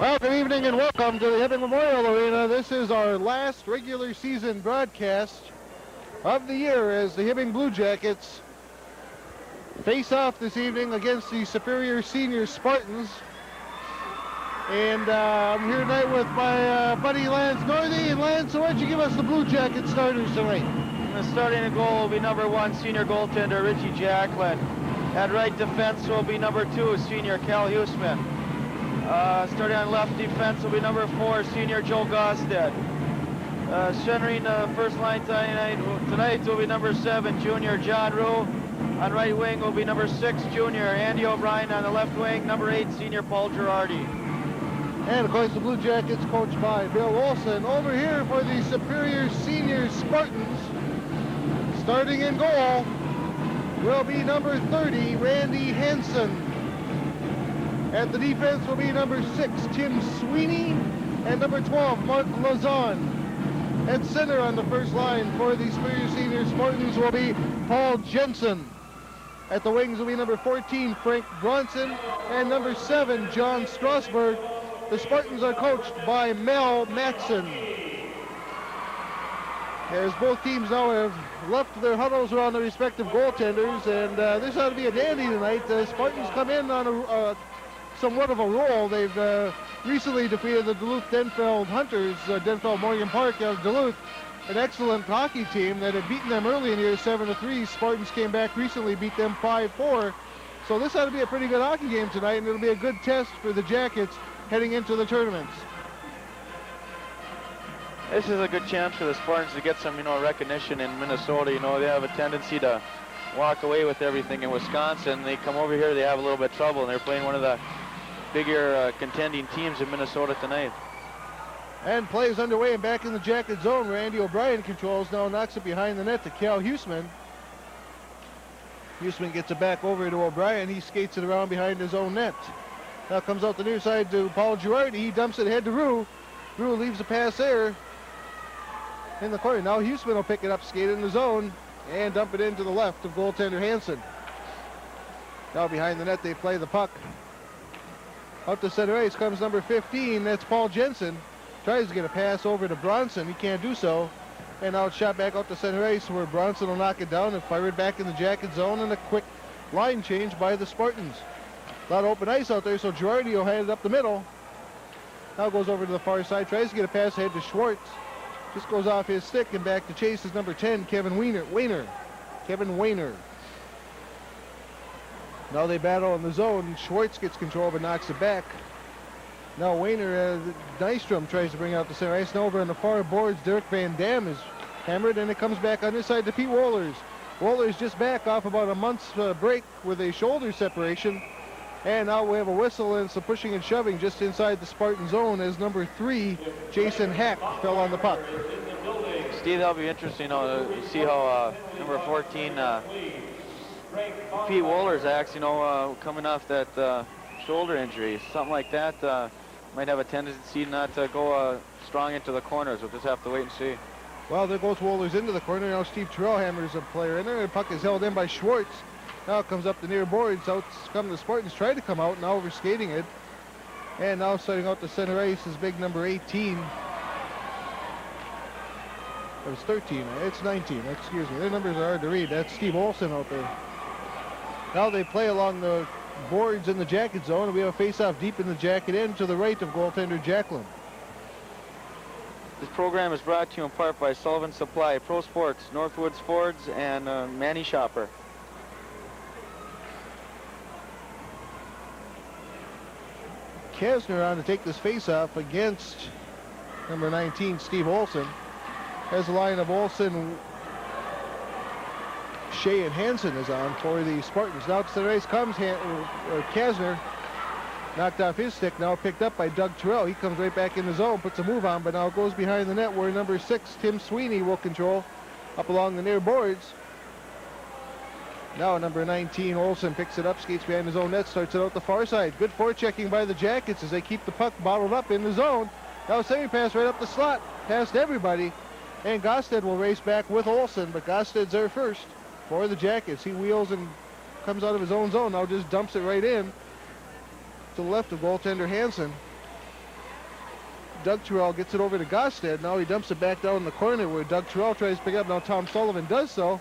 Well, good evening and welcome to the Hibbing Memorial Arena. This is our last regular season broadcast of the year as the Hibbing Blue Jackets face off this evening against the Superior Senior Spartans. And I'm here tonight with my buddy Lance Northey. And Lance, so why don't you give us the Blue Jacket starters tonight? Starting in goal will be number 1, senior goaltender Richie Jacklin. At right defense will be number 2, senior Cal Huseman. Starting on left defense will be number 4, senior Joe Gosted. Centering the first line tonight will be number 7, junior John Rue. On right wing will be number 6, junior Andy O'Brien. On the left wing, number 8, senior Paul Girardi. And of course the Blue Jackets coached by Bill Olson. Over here for the Superior Senior Spartans, starting in goal will be number 30, Randy Hansen. At the defense will be number 6, Tim Sweeney, and number 12, Mark Lazon. At center on the first line for the Superior Senior Spartans will be Paul Jensen. At the wings will be number 14, Frank Bronson, and number 7, John Strasberg. The Spartans are coached by Mel Matson. As both teams now have left their huddles around their respective goaltenders, and this ought to be a dandy tonight. The Spartans come in on somewhat of a roll. They've recently defeated the Duluth-Denfeld Hunters, Denfeld Morgan Park out of Duluth, an excellent hockey team that had beaten them early in the year 7-3. Spartans came back recently, beat them 5-4. So this ought to be a pretty good hockey game tonight, and it'll be a good test for the Jackets heading into the tournaments. This is a good chance for the Spartans to get some, recognition in Minnesota. They have a tendency to walk away with everything in Wisconsin. They come over here, they have a little bit of trouble, and they're playing one of the bigger contending teams in Minnesota tonight. And play is underway and back in the Jacket zone. Randy O'Brien controls, now knocks it behind the net to Cal Huseman. Huseman gets it back over to O'Brien. He skates it around behind his own net. Now comes out the near side to Paul Girardi. He dumps it ahead to Rue. Rue leaves the pass there in the corner. Now Huseman will pick it up, skate in the zone, and dump it into the left of goaltender Hansen. Now behind the net they play the puck. Out to center ice comes number 15. That's Paul Jensen. Tries to get a pass over to Bronson. He can't do so. And now it's shot back out to center ice where Bronson will knock it down and fire it back in the Jacket zone, and a quick line change by the Spartans. A lot of open ice out there, so Girardi will head it up the middle. Now goes over to the far side, tries to get a pass ahead to Schwartz. Just goes off his stick, and back to chase is number 10, Kevin Wayner. Now they battle in the zone. Schwartz gets control but knocks it back. Now Wayner, Nystrom tries to bring out the center ice. Now over on the far boards, Derek Van Dam is hammered, and it comes back on this side to Pete Wohlers. Wohlers just back off about a month's break with a shoulder separation. And now we have a whistle and some pushing and shoving just inside the Spartan zone as number 3, Jason Hack, fell on the puck. Steve, that'll be interesting to see how number 14, Pete Wohlers acts, coming off that shoulder injury. Something like that might have a tendency not to go strong into the corners. We'll just have to wait and see. Well, there goes Wohlers into the corner. Now Steve Terrell hammers a player in there. The puck is held in by Schwartz. Now it comes up the near boards. Out come the Spartans, try to come out, now overskating it. And now starting out the center ice is big number 18. It was 13. It's 19. Excuse me. Their numbers are hard to read. That's Steve Olson out there. Now they play along the boards in the Jacket zone, and we have a face-off deep in the Jacket end to the right of goaltender Jacklin. This program is brought to you in part by Sullivan Supply, Pro Sports, Northwoods Fords, and Manny Shopper. Kesner on to take this face-off against number 19, Steve Olson. As the line of Olson, Shea, and Hansen is on for the Spartans. Now to the race comes Kesner. Knocked off his stick, now picked up by Doug Terrell. He comes right back in the zone, puts a move on, but now goes behind the net where number 6, Tim Sweeney, will control up along the near boards. Now number 19, Olson, picks it up, skates behind his own net, starts it out the far side. Good forechecking by the Jackets as they keep the puck bottled up in the zone. Now semi-pass right up the slot, past everybody. And Gosted will race back with Olson, but Gosted's there first for the Jackets. He wheels and comes out of his own zone, now just dumps it right in to the left of goaltender Hansen. Doug Terrell gets it over to Gosted. Now he dumps it back down in the corner where Doug Terrell tries to pick it up. Now Tom Sullivan does so.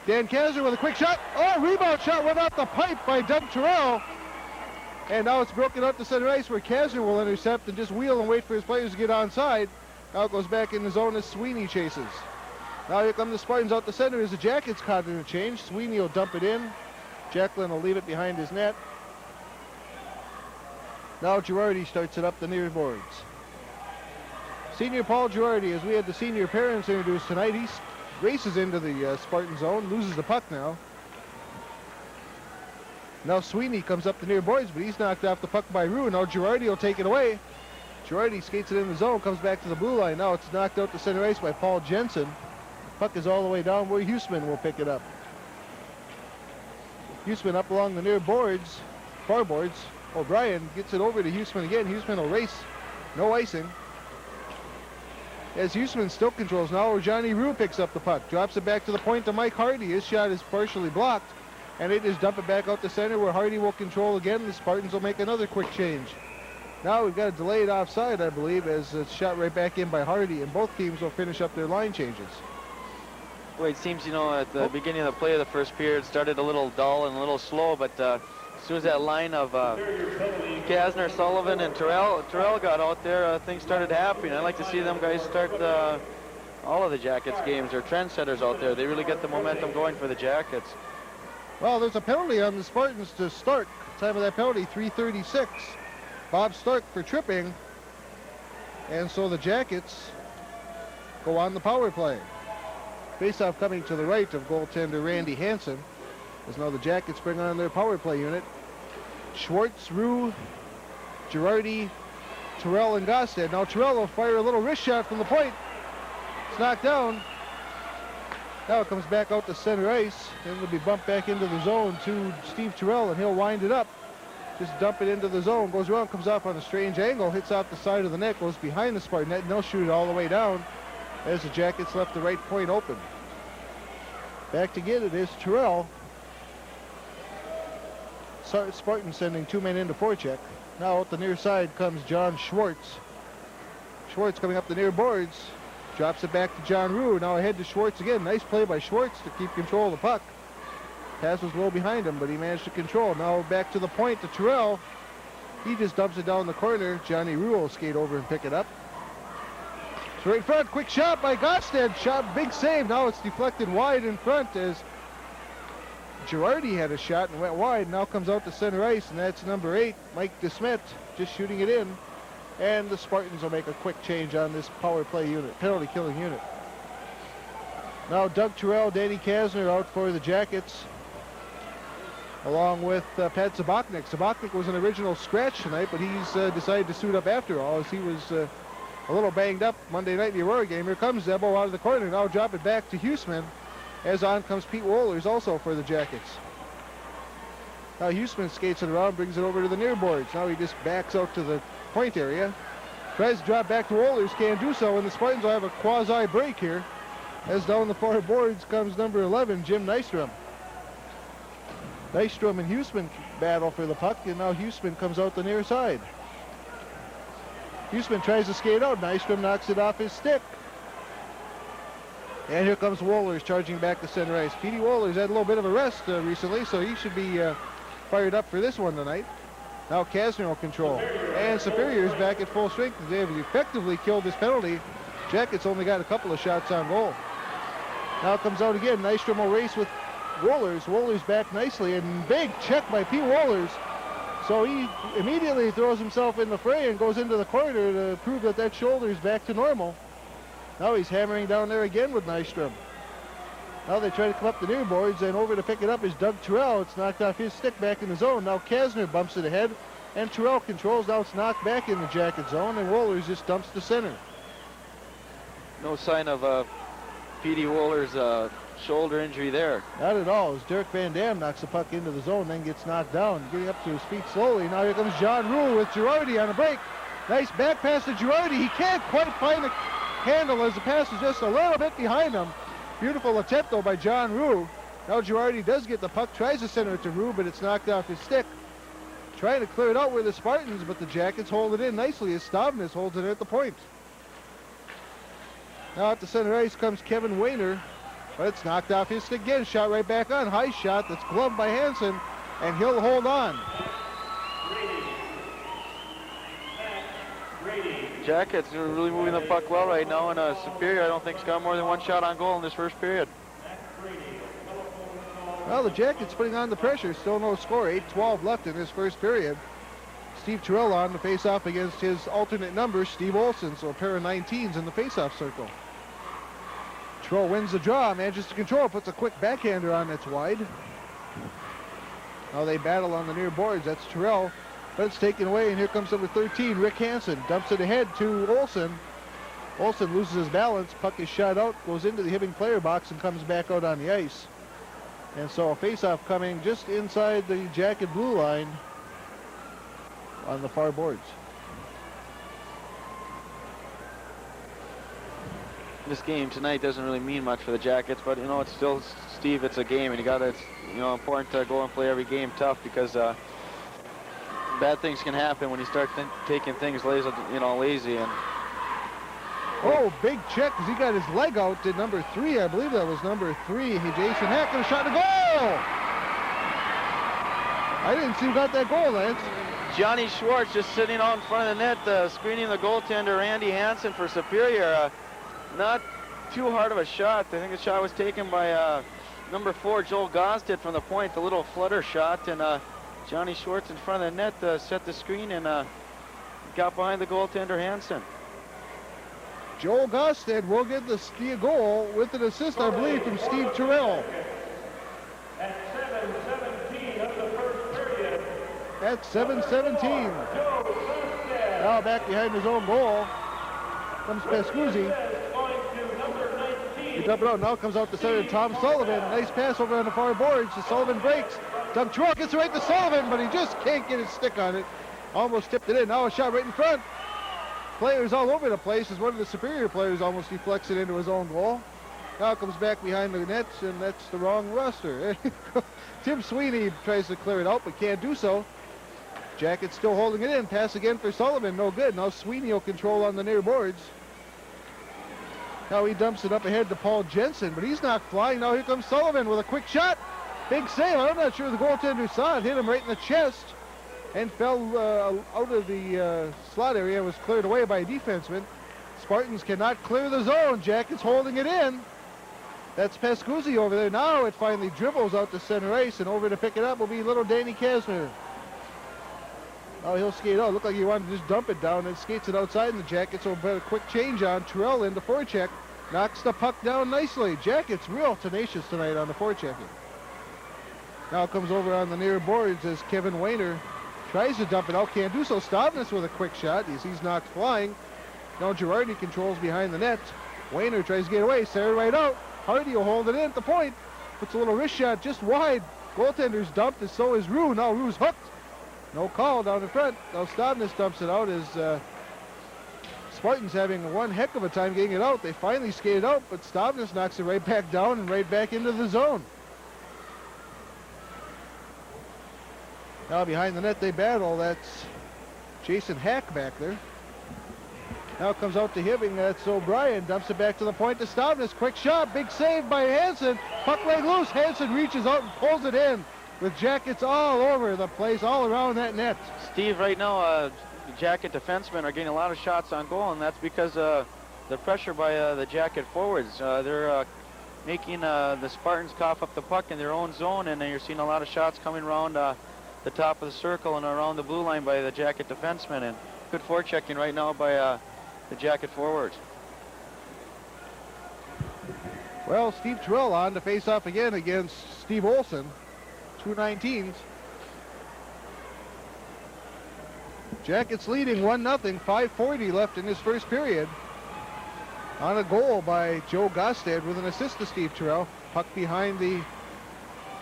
Dan Kasner with a quick shot. Oh, rebound shot went off the pipe by Doug Terrell. And now it's broken up to center ice where Kasner will intercept and just wheel and wait for his players to get onside. Now it goes back in the zone as Sweeney chases. Now here come the Spartans out the center as the Jackets caught in a change. Sweeney will dump it in. Jacklin will leave it behind his net. Now Girardi starts it up the near boards. Senior Paul Girardi, as we had the senior parents introduced tonight, he races into the Spartan zone, loses the puck now. Now Sweeney comes up the near boards, but he's knocked off the puck by Rue. Now Girardi will take it away. Girardi skates it in the zone, comes back to the blue line. Now it's knocked out to center ice by Paul Jensen. Puck is all the way down where Huseman will pick it up. Huseman up along the near boards, far boards. O'Brien gets it over to Huseman again. Huseman will race, no icing. As Huseman still controls now, where Johnny Rue picks up the puck, drops it back to the point to Mike Hardy. His shot is partially blocked, and they just dump it back out the center where Hardy will control again. The Spartans will make another quick change. Now we've got a delayed offside, I believe, as it's shot right back in by Hardy, and both teams will finish up their line changes. Well, it seems, at the beginning of the play of the first period, it started a little dull and a little slow, but as soon as that line of Kasner, Sullivan, and Terrell got out there, things started happening. I like to see them guys start all of the Jackets games. They're trendsetters out there. They really get the momentum going for the Jackets. Well, there's a penalty on the Spartans to Stark. Time of that penalty, 3:36. Bob Stark for tripping. And so the Jackets go on the power play. Faceoff coming to the right of goaltender Randy Hansen. As now the Jackets bring on their power play unit. Schwartz, Rue, Girardi, Terrell, and Gosted. Now Terrell will fire a little wrist shot from the point. It's knocked down. Now it comes back out to center ice, and it'll be bumped back into the zone to Steve Terrell, and he'll wind it up. Just dump it into the zone. Goes around, comes off on a strange angle, hits off the side of the net, goes behind the Spartan net, and they'll shoot it all the way down as the Jackets left the right point open. Back to get it is Terrell. Spartan sending 2 men into forecheck. Now out the near side comes John Schwartz. Schwartz coming up the near boards. Drops it back to John Rue. Now ahead to Schwartz again. Nice play by Schwartz to keep control of the puck. Pass was low behind him, but he managed to control. Now back to the point to Terrell. He just dumps it down the corner. Johnny Rue will skate over and pick it up. So right in front, quick shot by Gosted. Shot, big save. Now it's deflected wide in front as Girardi had a shot and went wide. Now comes out to center ice, and that's number 8, Mike DeSmet, just shooting it in. And the Spartans will make a quick change on this power play unit, penalty killing unit. Now Doug Terrell, Danny Kasner out for the Jackets, along with Pat Zabotnik. Zabotnik was an original scratch tonight, but he's decided to suit up after all, as he was a little banged up Monday night in the Aurora game. Here comes Zebo out of the corner. Now drop it back to Huseman, as on comes Pete Wohlers also for the Jackets. Now Huseman skates it around, brings it over to the near boards. Now he just backs out to the point area. Tries to drop back to Wohlers, can't do so, and the Spartans will have a quasi break here, as down the far boards comes number 11, Jim Nystrom. Nystrom and Huseman battle for the puck, and now Huseman comes out the near side. Huseman tries to skate out. Nystrom knocks it off his stick. And here comes Wohlers charging back to center ice. Petey Wohlers had a little bit of a rest recently, so he should be fired up for this one tonight. Now Kasner will control. And Superior's back at full strength. They have effectively killed this penalty. Jackets only got a couple of shots on goal. Now comes out again. Nystrom will race with Wohlers. Wohlers back nicely, and big check by Pete Wohlers. So he immediately throws himself in the fray and goes into the corner to prove that that shoulder is back to normal. Now he's hammering down there again with Nystrom. Now they try to come up the near boards, and over to pick it up is Doug Terrell. It's knocked off his stick back in the zone. Now Kasner bumps it ahead, and Terrell controls. Now it's knocked back in the Jacket zone, and Wohlers just dumps to center. No sign of Petey Wohlers' shoulder injury there. Not at all, as Dirk Van Dam knocks the puck into the zone, then gets knocked down, getting up to his feet slowly. Now here comes John Rule with Girardi on a break. Nice back pass to Girardi. He can't quite find the handle as the pass is just a little bit behind him. Beautiful attempt though by John Rue. Now Girardi does get the puck, tries to center it to Rue, but it's knocked off his stick. Trying to clear it out with the Spartans, but the Jackets hold it in nicely as Stavnes holds it at the point. Now at the center ice comes Kevin Wayner, but it's knocked off his stick again. Shot right back on. High shot that's gloved by Hansen, and he'll hold on. Jackets are really moving the puck well right now, and Superior, I don't think, has got more than one shot on goal in this first period. Well, the Jackets putting on the pressure. Still no score. 8:12 left in this first period. Steve Terrell on the face-off against his alternate number, Steve Olson. So a pair of 19s in the face-off circle. Terrell wins the draw, manages to control, puts a quick backhander on that's wide. Now they battle on the near boards. That's Terrell. But it's taken away, and here comes number 13, Rick Hansen. Dumps it ahead to Olson. Olson loses his balance. Puck is shot out, goes into the Hibbing player box, and comes back out on the ice. And so a face-off coming just inside the Jacket blue line on the far boards. This game tonight doesn't really mean much for the Jackets, but you know, it's still, Steve, it's a game, and it's important to go and play every game tough, because bad things can happen when you start taking things lazy, and oh, big check because he got his leg out to number 3. I believe that was number 3. Jason Hack got a shot to goal. I didn't see who got that goal, Lance. Johnny Schwartz just sitting out in front of the net, screening the goaltender, Randy Hansen, for Superior. Not too hard of a shot. I think the shot was taken by number 4, Joel Gosted, from the point, the little flutter shot, and Johnny Schwartz in front of the net set the screen and got behind the goaltender, Hansen. Joel Gosted will get the goal with an assist, I believe, from Steve Terrell. At 7:17 of the first period. At 7:17. Now back behind his own goal comes Pascuzzi. He dump it out. Now comes out the center, Tom Sullivan. Nice pass over on the far boards. Sullivan breaks. Doug Terrell gets it right to Sullivan, but he just can't get his stick on it. Almost tipped it in. Now a shot right in front. Players all over the place as one of the Superior players almost deflects it into his own goal. Now comes back behind the nets, and that's the wrong roster. Tim Sweeney tries to clear it out, but can't do so. Jackets still holding it in. Pass again for Sullivan. No good. Now Sweeney will control on the near boards. Now he dumps it up ahead to Paul Jensen, but he's not flying. Now here comes Sullivan with a quick shot. Big save. I'm not sure the goaltender saw it. Hit him right in the chest and fell out of the slot area. Was cleared away by a defenseman. Spartans cannot clear the zone. Jackets holding it in. That's Pascuzzi over there. Now it finally dribbles out to center ice, and over to pick it up will be little Danny Kasner. Oh, he'll skate out. Looked like he wanted to just dump it down and skates it outside, and the Jackets will put a quick change on. Terrell into forecheck. Knocks the puck down nicely. Jackets real tenacious tonight on the forechecking. Now comes over on the near boards as Kevin Wayner tries to dump it out. Can't do so. Stavnes with a quick shot. He's knocked flying. Now Girardi controls behind the net. Wayner tries to get away. Sarah right out. Hardy will hold it in at the point. Puts a little wrist shot just wide. Goaltender's dumped, and so is Rue. Now Rue's hooked. No call down in front. Now Stavnes dumps it out as Spartans having one heck of a time getting it out. They finally skate it out, but Stavnes knocks it right back down and right back into the zone. Now behind the net they battle. That's Jason Hack back there. Now comes out to Hibbing. That's O'Brien. Dumps it back to the point to Stavnes. Quick shot. Big save by Hansen. Puck leg loose. Hansen reaches out and pulls it in with Jackets all over the place, all around that net. Steve, right now, Jacket defensemen are getting a lot of shots on goal, and that's because the pressure by the Jacket forwards. They're making the Spartans cough up the puck in their own zone, and you're seeing a lot of shots coming around the top of the circle and around the blue line by the Jacket defensemen, and good forechecking right now by the Jacket forwards. Well, Steve Terrell on to face off again against Steve Olson. 219s. Jackets leading 1-0. 5:40 left in this first period. On a goal by Joe Gostad with an assist to Steve Terrell. Puck behind the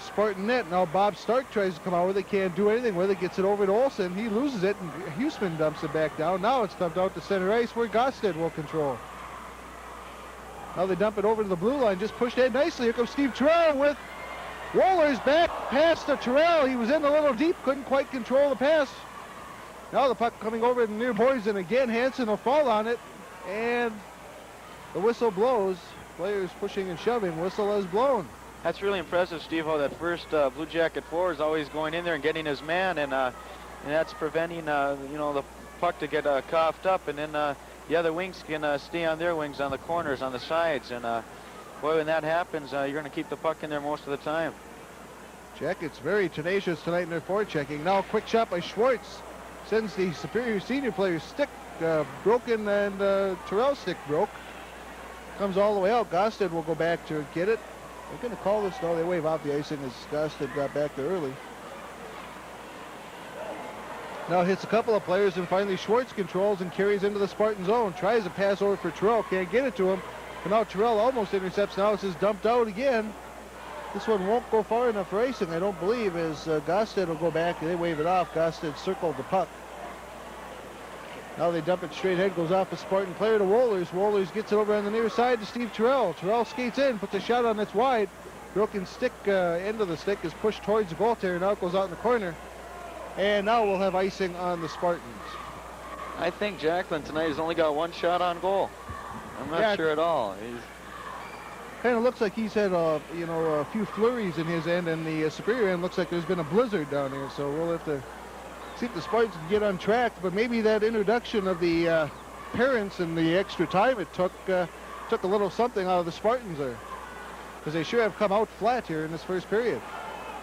Spartan net. Now Bob Stark tries to come out with it. Can't do anything with it. Gets it over to Olson. He loses it, and Huseman dumps it back down. Now it's dumped out to center ice where Gostad will control. Now they dump it over to the blue line. Just pushed ahead nicely. Here comes Steve Terrell with Wohler's back pass to Terrell. He was in a little deep, couldn't quite control the pass. Now the puck coming over to the near boards, and again Hansen will fall on it, and the whistle blows. Players pushing and shoving. Whistle is blown. That's really impressive, Steve, how that first Blue Jacket forward is always going in there and getting his man, and that's preventing you know, the puck to get coughed up, and then the other wings can stay on their wings on the corners, on the sides, and boy, when that happens, you're going to keep the puck in there most of the time. Jackets very tenacious tonight in their forechecking. Now a quick shot by Schwartz sends the Superior Senior player's stick broken, and Terrell's stick broke. Comes all the way out. Gosted will go back to get it. They're going to call this. No, they wave out the icing as Gosted got back there early. Now hits a couple of players, and finally Schwartz controls and carries into the Spartan zone. Tries a pass over for Terrell. Can't get it to him. But now Terrell almost intercepts. Now this is dumped out again. This one won't go far enough for icing, I don't believe, as Gosted will go back. They wave it off. Gosted circled the puck. Now they dump it straight ahead, goes off a Spartan player to Wohlers. Wohlers gets it over on the near side to Steve Terrell. Terrell skates in, puts a shot on that's wide. Broken stick, end of the stick is pushed towards the goaltender. Now it goes out in the corner. And now we'll have icing on the Spartans. I think Jacklin tonight has only got one shot on goal. I'm not sure at all. Kind of looks like he's had a few flurries in his end, and the Superior end looks like there's been a blizzard down here. So we'll have to see if the Spartans can get on track, but maybe that introduction of the parents and the extra time it took a little something out of the Spartans there, because they sure have come out flat here in this first period.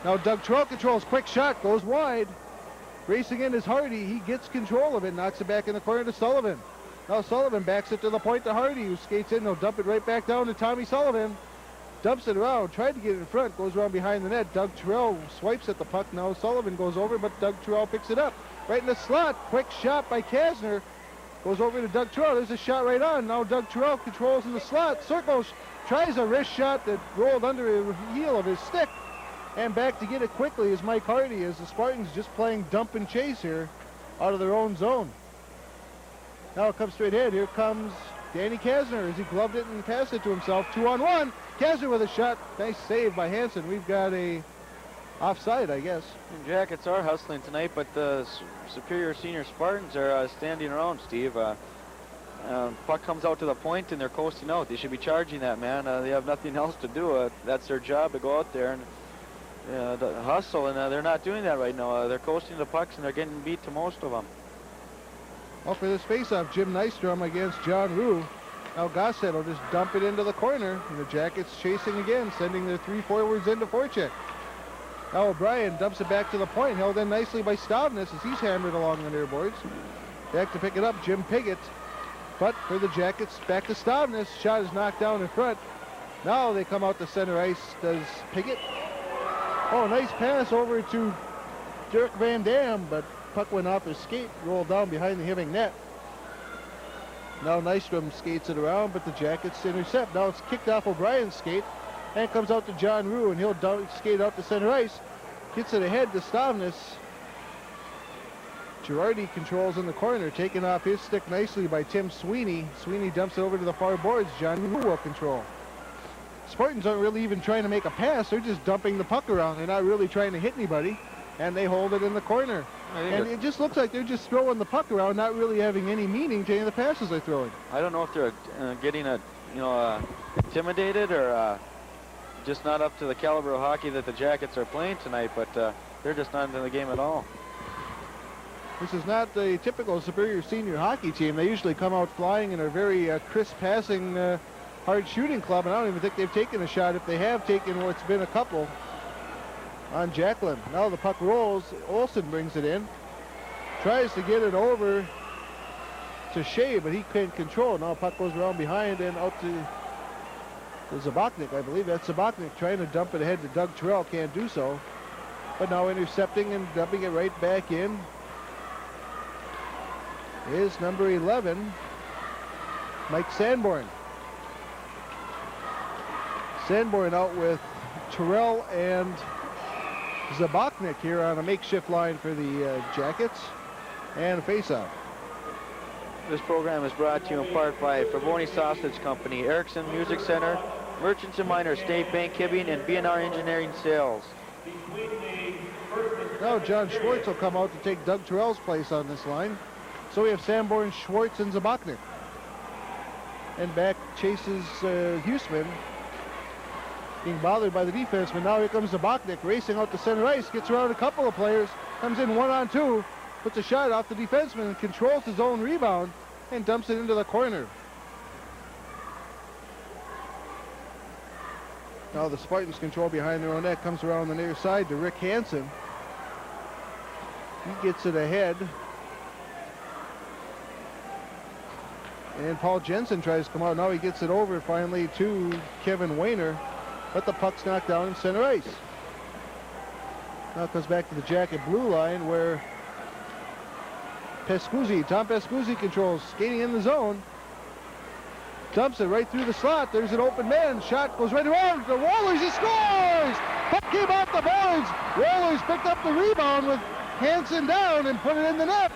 Now Doug Terrell controls, quick shot, goes wide. Racing in is Hardy. He gets control of it, knocks it back in the corner to Sullivan. Now Sullivan backs it to the point to Hardy, who skates in. They'll dump it right back down to Tommy Sullivan. Dumps it around, tried to get it in front, goes around behind the net. Doug Terrell swipes at the puck. Now Sullivan goes over, but Doug Terrell picks it up. Right in the slot, quick shot by Kasner. Goes over to Doug Terrell, there's a shot right on. Now Doug Terrell controls in the slot, circles, tries a wrist shot that rolled under the heel of his stick. And back to get it quickly is Mike Hardy, as the Spartans just playing dump and chase here out of their own zone. Now it comes straight ahead. Here comes Danny Kasner as he gloved it and passed it to himself. 2-on-1. Kasner with a shot. Nice save by Hansen. We've got a offside, I guess. And Jackets are hustling tonight, but the Superior Senior Spartans are standing around, Steve. Puck comes out to the point and they're coasting out. They should be charging that, man. They have nothing else to do. That's their job, to go out there and hustle, and they're not doing that right now. They're coasting the pucks and they're getting beat to most of them. Well, for this faceoff, Jim Nystrom against John Rue. Now Gossett will just dump it into the corner, and the Jackets chasing again, sending their three forwards into forecheck. Now O'Brien dumps it back to the point, held in nicely by Stavnes as he's hammered along the near boards. Back to pick it up, Jim Piggott. But for the Jackets, back to Stavnes. Shot is knocked down in front. Now they come out to center ice. Does Piggott? Oh, nice pass over to Dirk Van Dam, but puck went off his skate, rolled down behind the Hibbing net. Now Nystrom skates it around, but the Jackets intercept. Now it's kicked off O'Brien's skate, and it comes out to John Rue, and he'll skate out to center ice. Gets it ahead to Stavnes. Girardi controls in the corner, taken off his stick nicely by Tim Sweeney. Sweeney dumps it over to the far boards. John Rue will control. Spartans aren't really even trying to make a pass. They're just dumping the puck around. They're not really trying to hit anybody, and they hold it in the corner. And it just looks like they're just throwing the puck around, not really having any meaning to any of the passes they're throwing. I don't know if they're getting intimidated or just not up to the caliber of hockey that the Jackets are playing tonight, but they're just not into the game at all. This is not the typical Superior Senior hockey team. They usually come out flying and are very crisp passing, hard shooting club, and I don't even think they've taken a shot. If they have taken what's been a couple on Jacklin. Now the puck rolls. Olsen brings it in. Tries to get it over to Shea, but he can't control. Now puck goes around behind and out to Zabachnik. I believe that's Zabachnik trying to dump it ahead to Doug Terrell. Can't do so. But now intercepting and dumping it right back in is number 11, Mike Sanborn. Sanborn out with Terrell and Zabachnik here on a makeshift line for the Jackets, and a faceoff. This program is brought to you in part by Faboni Sausage Company, Erickson Music Center, Merchants and Miners, State Bank, Hibbing, and B&R Engineering Sales. Now John Schwartz will come out to take Doug Terrell's place on this line. So we have Sanborn, Schwartz, and Zabachnik. And back chases Huseman, being bothered by the defenseman. Now here comes Zabachnik racing out to center ice, gets around a couple of players, comes in 1-on-2, puts a shot off the defenseman and controls his own rebound and dumps it into the corner. Now the Spartans control behind their own net, comes around the near side to Rick Hansen. He gets it ahead. And Paul Jensen tries to come out. Now he gets it over finally to Kevin Wayner, but the puck's knocked down in center ice. Now it comes back to the Jacket blue line where Tom Pescuzzi controls, skating in the zone. Dumps it right through the slot. There's an open man. Shot goes right around. The Rollers, he scores! Puck came off the boards. Rollers picked up the rebound with Hansen down and put it in the net.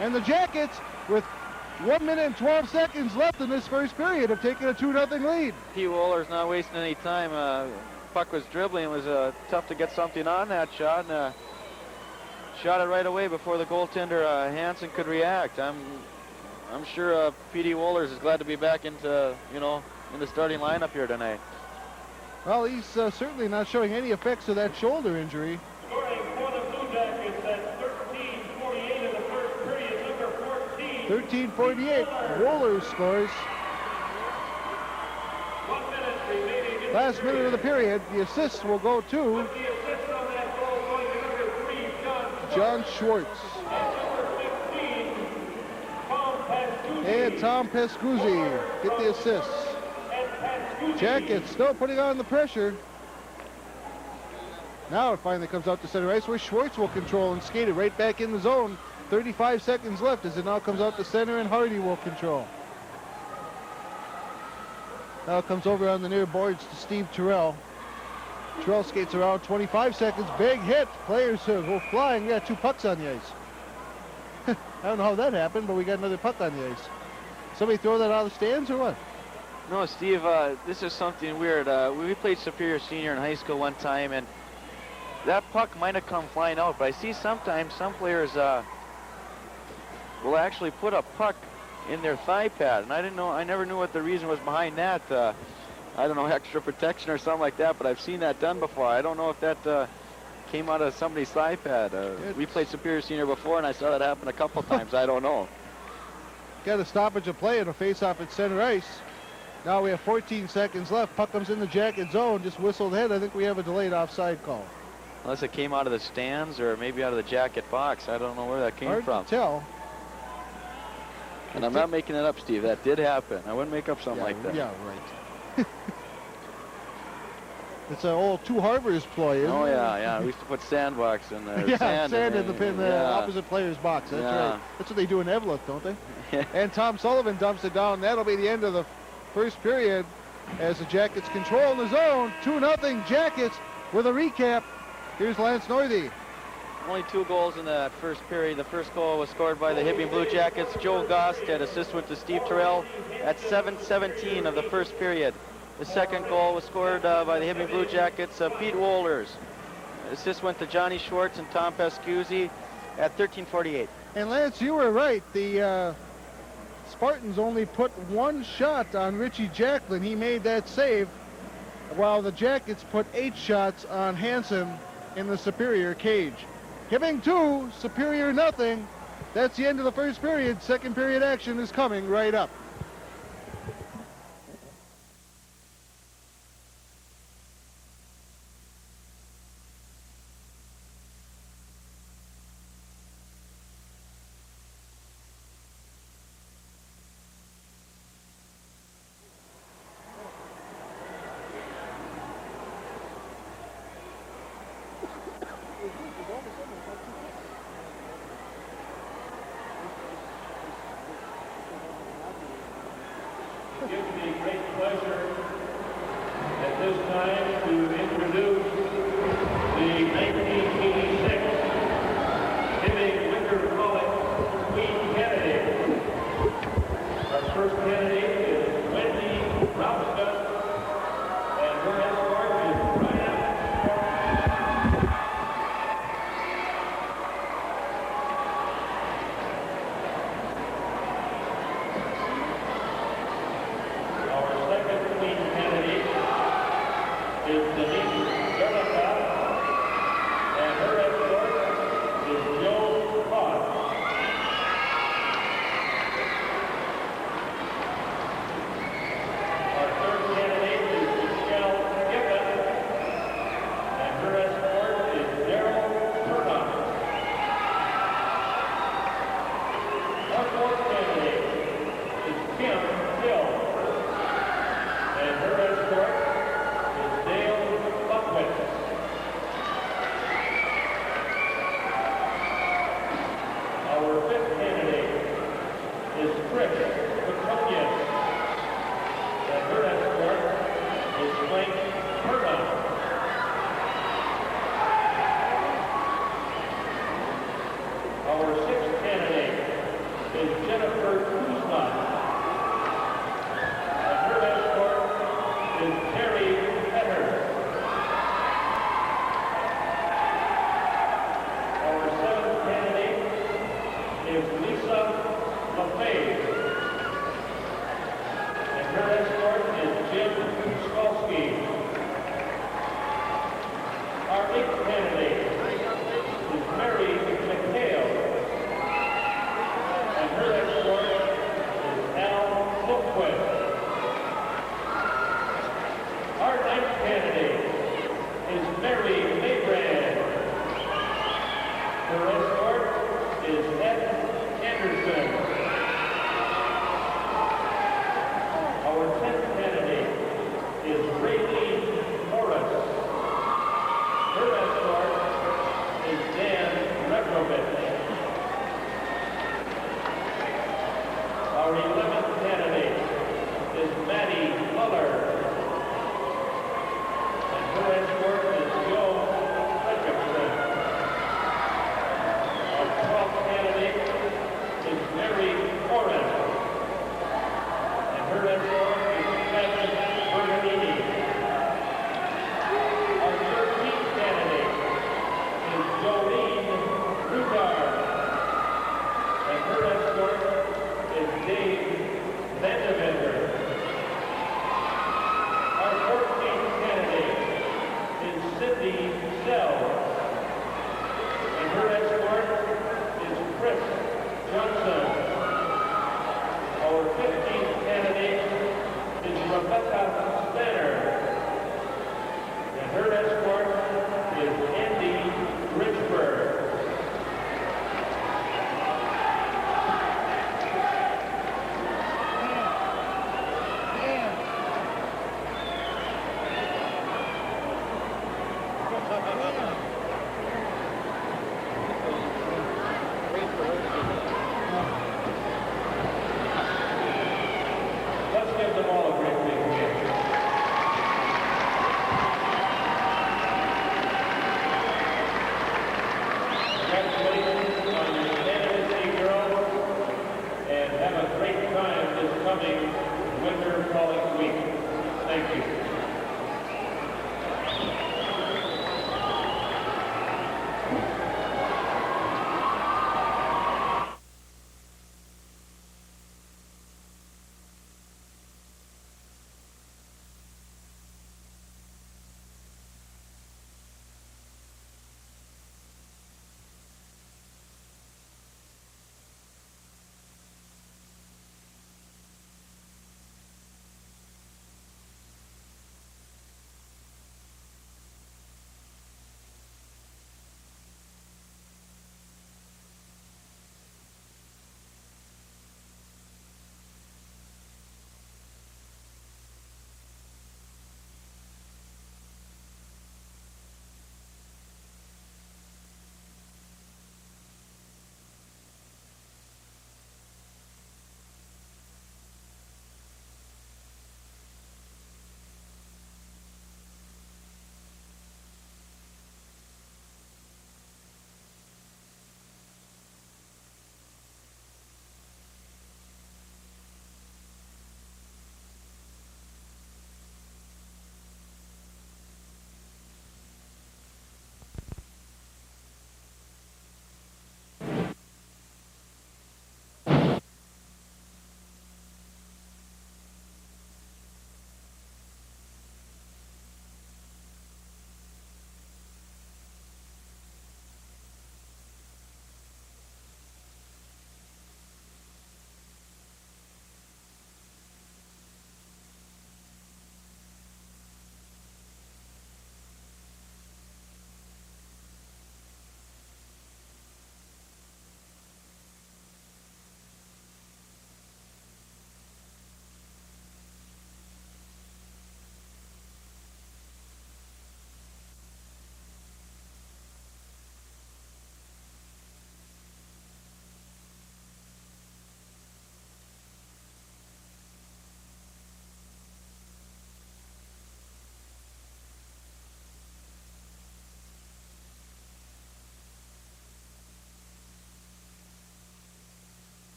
And the Jackets, with 1 minute and 12 seconds left in this first period, have taken a 2-0 lead. Pete Woller's not wasting any time. Puck was dribbling. It was tough to get something on that shot. And, shot it right away before the goaltender Hansen could react. I'm sure P.D. Wohlers is glad to be back into, in the starting lineup here tonight. Well, he's certainly not showing any effects of that shoulder injury. Scoring for the Blue Jackets at 13:48 in the first period, number 14. 13:48. Wohlers scores. 1 minute remaining in Last minute of the period. The assist will go to the assist on that goal going to number 3, John Schwartz. And Tom Pescuzzi get the assists. Jackets still putting on the pressure. Now it finally comes out to center ice where Schwartz will control and skate it right back in the zone. 35 seconds left as it now comes out to center and Hardy will control. Now it comes over on the near boards to Steve Terrell. Terrell skates around 25 seconds. Big hit. Players go flying. We got 2 pucks on the ice. I don't know how that happened, but we got another puck on the ice. Somebody throw that out of the stands or what? No, Steve, this is something weird. We played Superior Senior in high school one time, and that puck might have come flying out, but I see sometimes some players will actually put a puck in their thigh pad, and I never knew what the reason was behind that. I don't know, extra protection or something like that, but I've seen that done before. I don't know if that came out of somebody's thigh pad. We played Superior Senior before, and I saw that happen a couple times. I don't know. Got a stoppage of play and a face-off at center ice. Now we have 14 seconds left. Puck comes in the Jacket zone, just whistled ahead. I think we have a delayed offside call. Unless it came out of the stands or maybe out of the Jacket box. I don't know where that came from. Hard to tell. And I'm not making it up, Steve. That did happen. I wouldn't make up something like that. Yeah, right. It's an old Two Harbors ploy, isn't it? Yeah. We used to put sandbox in there. Sand in the opposite player's box. That's right. That's what they do in Evelyn, don't they? And Tom Sullivan dumps it down. That'll be the end of the first period as the Jackets control the zone. 2-0 Jackets with a recap. Here's Lance Northey. Only 2 goals in that first period. The first goal was scored by the Hibbing Blue Jackets. Joe Gost had assist went to Steve Terrell at 7:17 of the first period. The second goal was scored by the Hibbing Blue Jackets, Pete Wohlers. Assist went to Johnny Schwartz and Tom Pescuzzi at 13:48. And Lance, you were right. The Spartans only put 1 shot on Richie Jacklin. He made that save, while the Jackets put 8 shots on Hansen in the Superior cage. Hibbing 2, Superior nothing. That's the end of the first period. Second period action is coming right up. It gives me great pleasure at this time to introduce the 1986 Hibbing Winter College Queen candidate. Our first candidate is Wendy Rauska. is Chris Petronius. And her escort is Frank Herman. Our sixth candidate is Jennifer Kuzma. And her escort is Terry Petter. Our seventh candidate is Lisa LaFay. And her escort is Jim Skolsky. Our eighth candidate is Mary McHale. And her escort is Al Bookquist. Our ninth candidate is Mary Maybrand. Her escort is Ed Anderson. Our 10th candidate is Raylene Morris. Her escort is Dan Rebrovich. Our 11th candidate is Maddie Muller. And her escort is Joe Fredrickson. Our 12th candidate is Mary Oren. And her escort is Kevin Bernardini. Our 13th candidate is Jolene Rutard. And her escort is Dave Vandevender. Our 14th candidate is Cindy Sell. And her escort is Chris Johnson. Our 15th candidate is Rebecca Spanner. And her escort is Andy Richburg. Let's give them all a great big hand.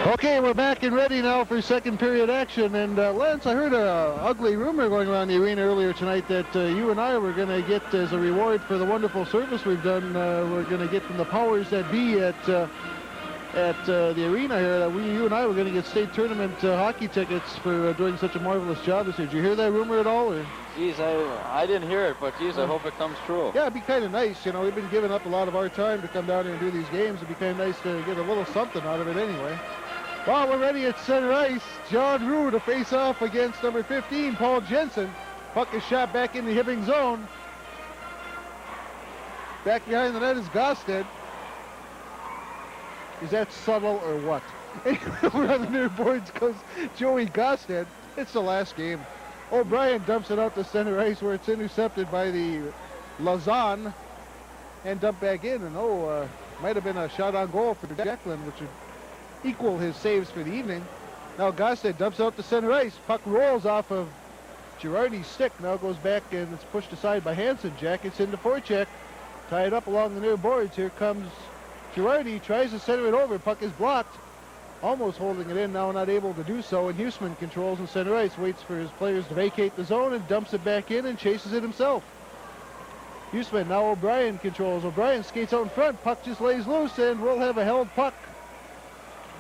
Okay, we're back and ready now for second period action. And Lance, I heard a ugly rumor going around the arena earlier tonight that you and I were going to get as a reward for the wonderful service we've done. We're going to get from the powers that be at the arena here. That you and I were going to get state tournament hockey tickets for doing such a marvelous job this year. Did you hear that rumor at all? Or? Geez, I didn't hear it, but geez, I hope it comes true. Yeah, it'd be kind of nice. You know, we've been giving up a lot of our time to come down here and do these games. It'd be kind of nice to get a little something out of it anyway. Well, we're ready at center ice. John Rue to face off against number 15, Paul Jensen. Puck is shot back in the Hibbing zone. Back behind the net is Gosted. Is that subtle or what? Over on the near boards goes Joey Gosted. It's the last game. O'Brien dumps it out to center ice where it's intercepted by the Lausanne and dumped back in. And might have been a shot on goal for Jacklin, which would equal his saves for the evening. Now Gosted dumps out to center ice. Puck rolls off of Girardi's stick. Now goes back and it's pushed aside by Hansen. Jackets into forecheck. Tied up along the near boards. Here comes Girardi. Tries to center it over. Puck is blocked. Almost holding it in. Now not able to do so. And Huseman controls in center ice. Waits for his players to vacate the zone and dumps it back in and chases it himself. Huseman. Now O'Brien controls. O'Brien skates out in front. Puck just lays loose and we'll have a held puck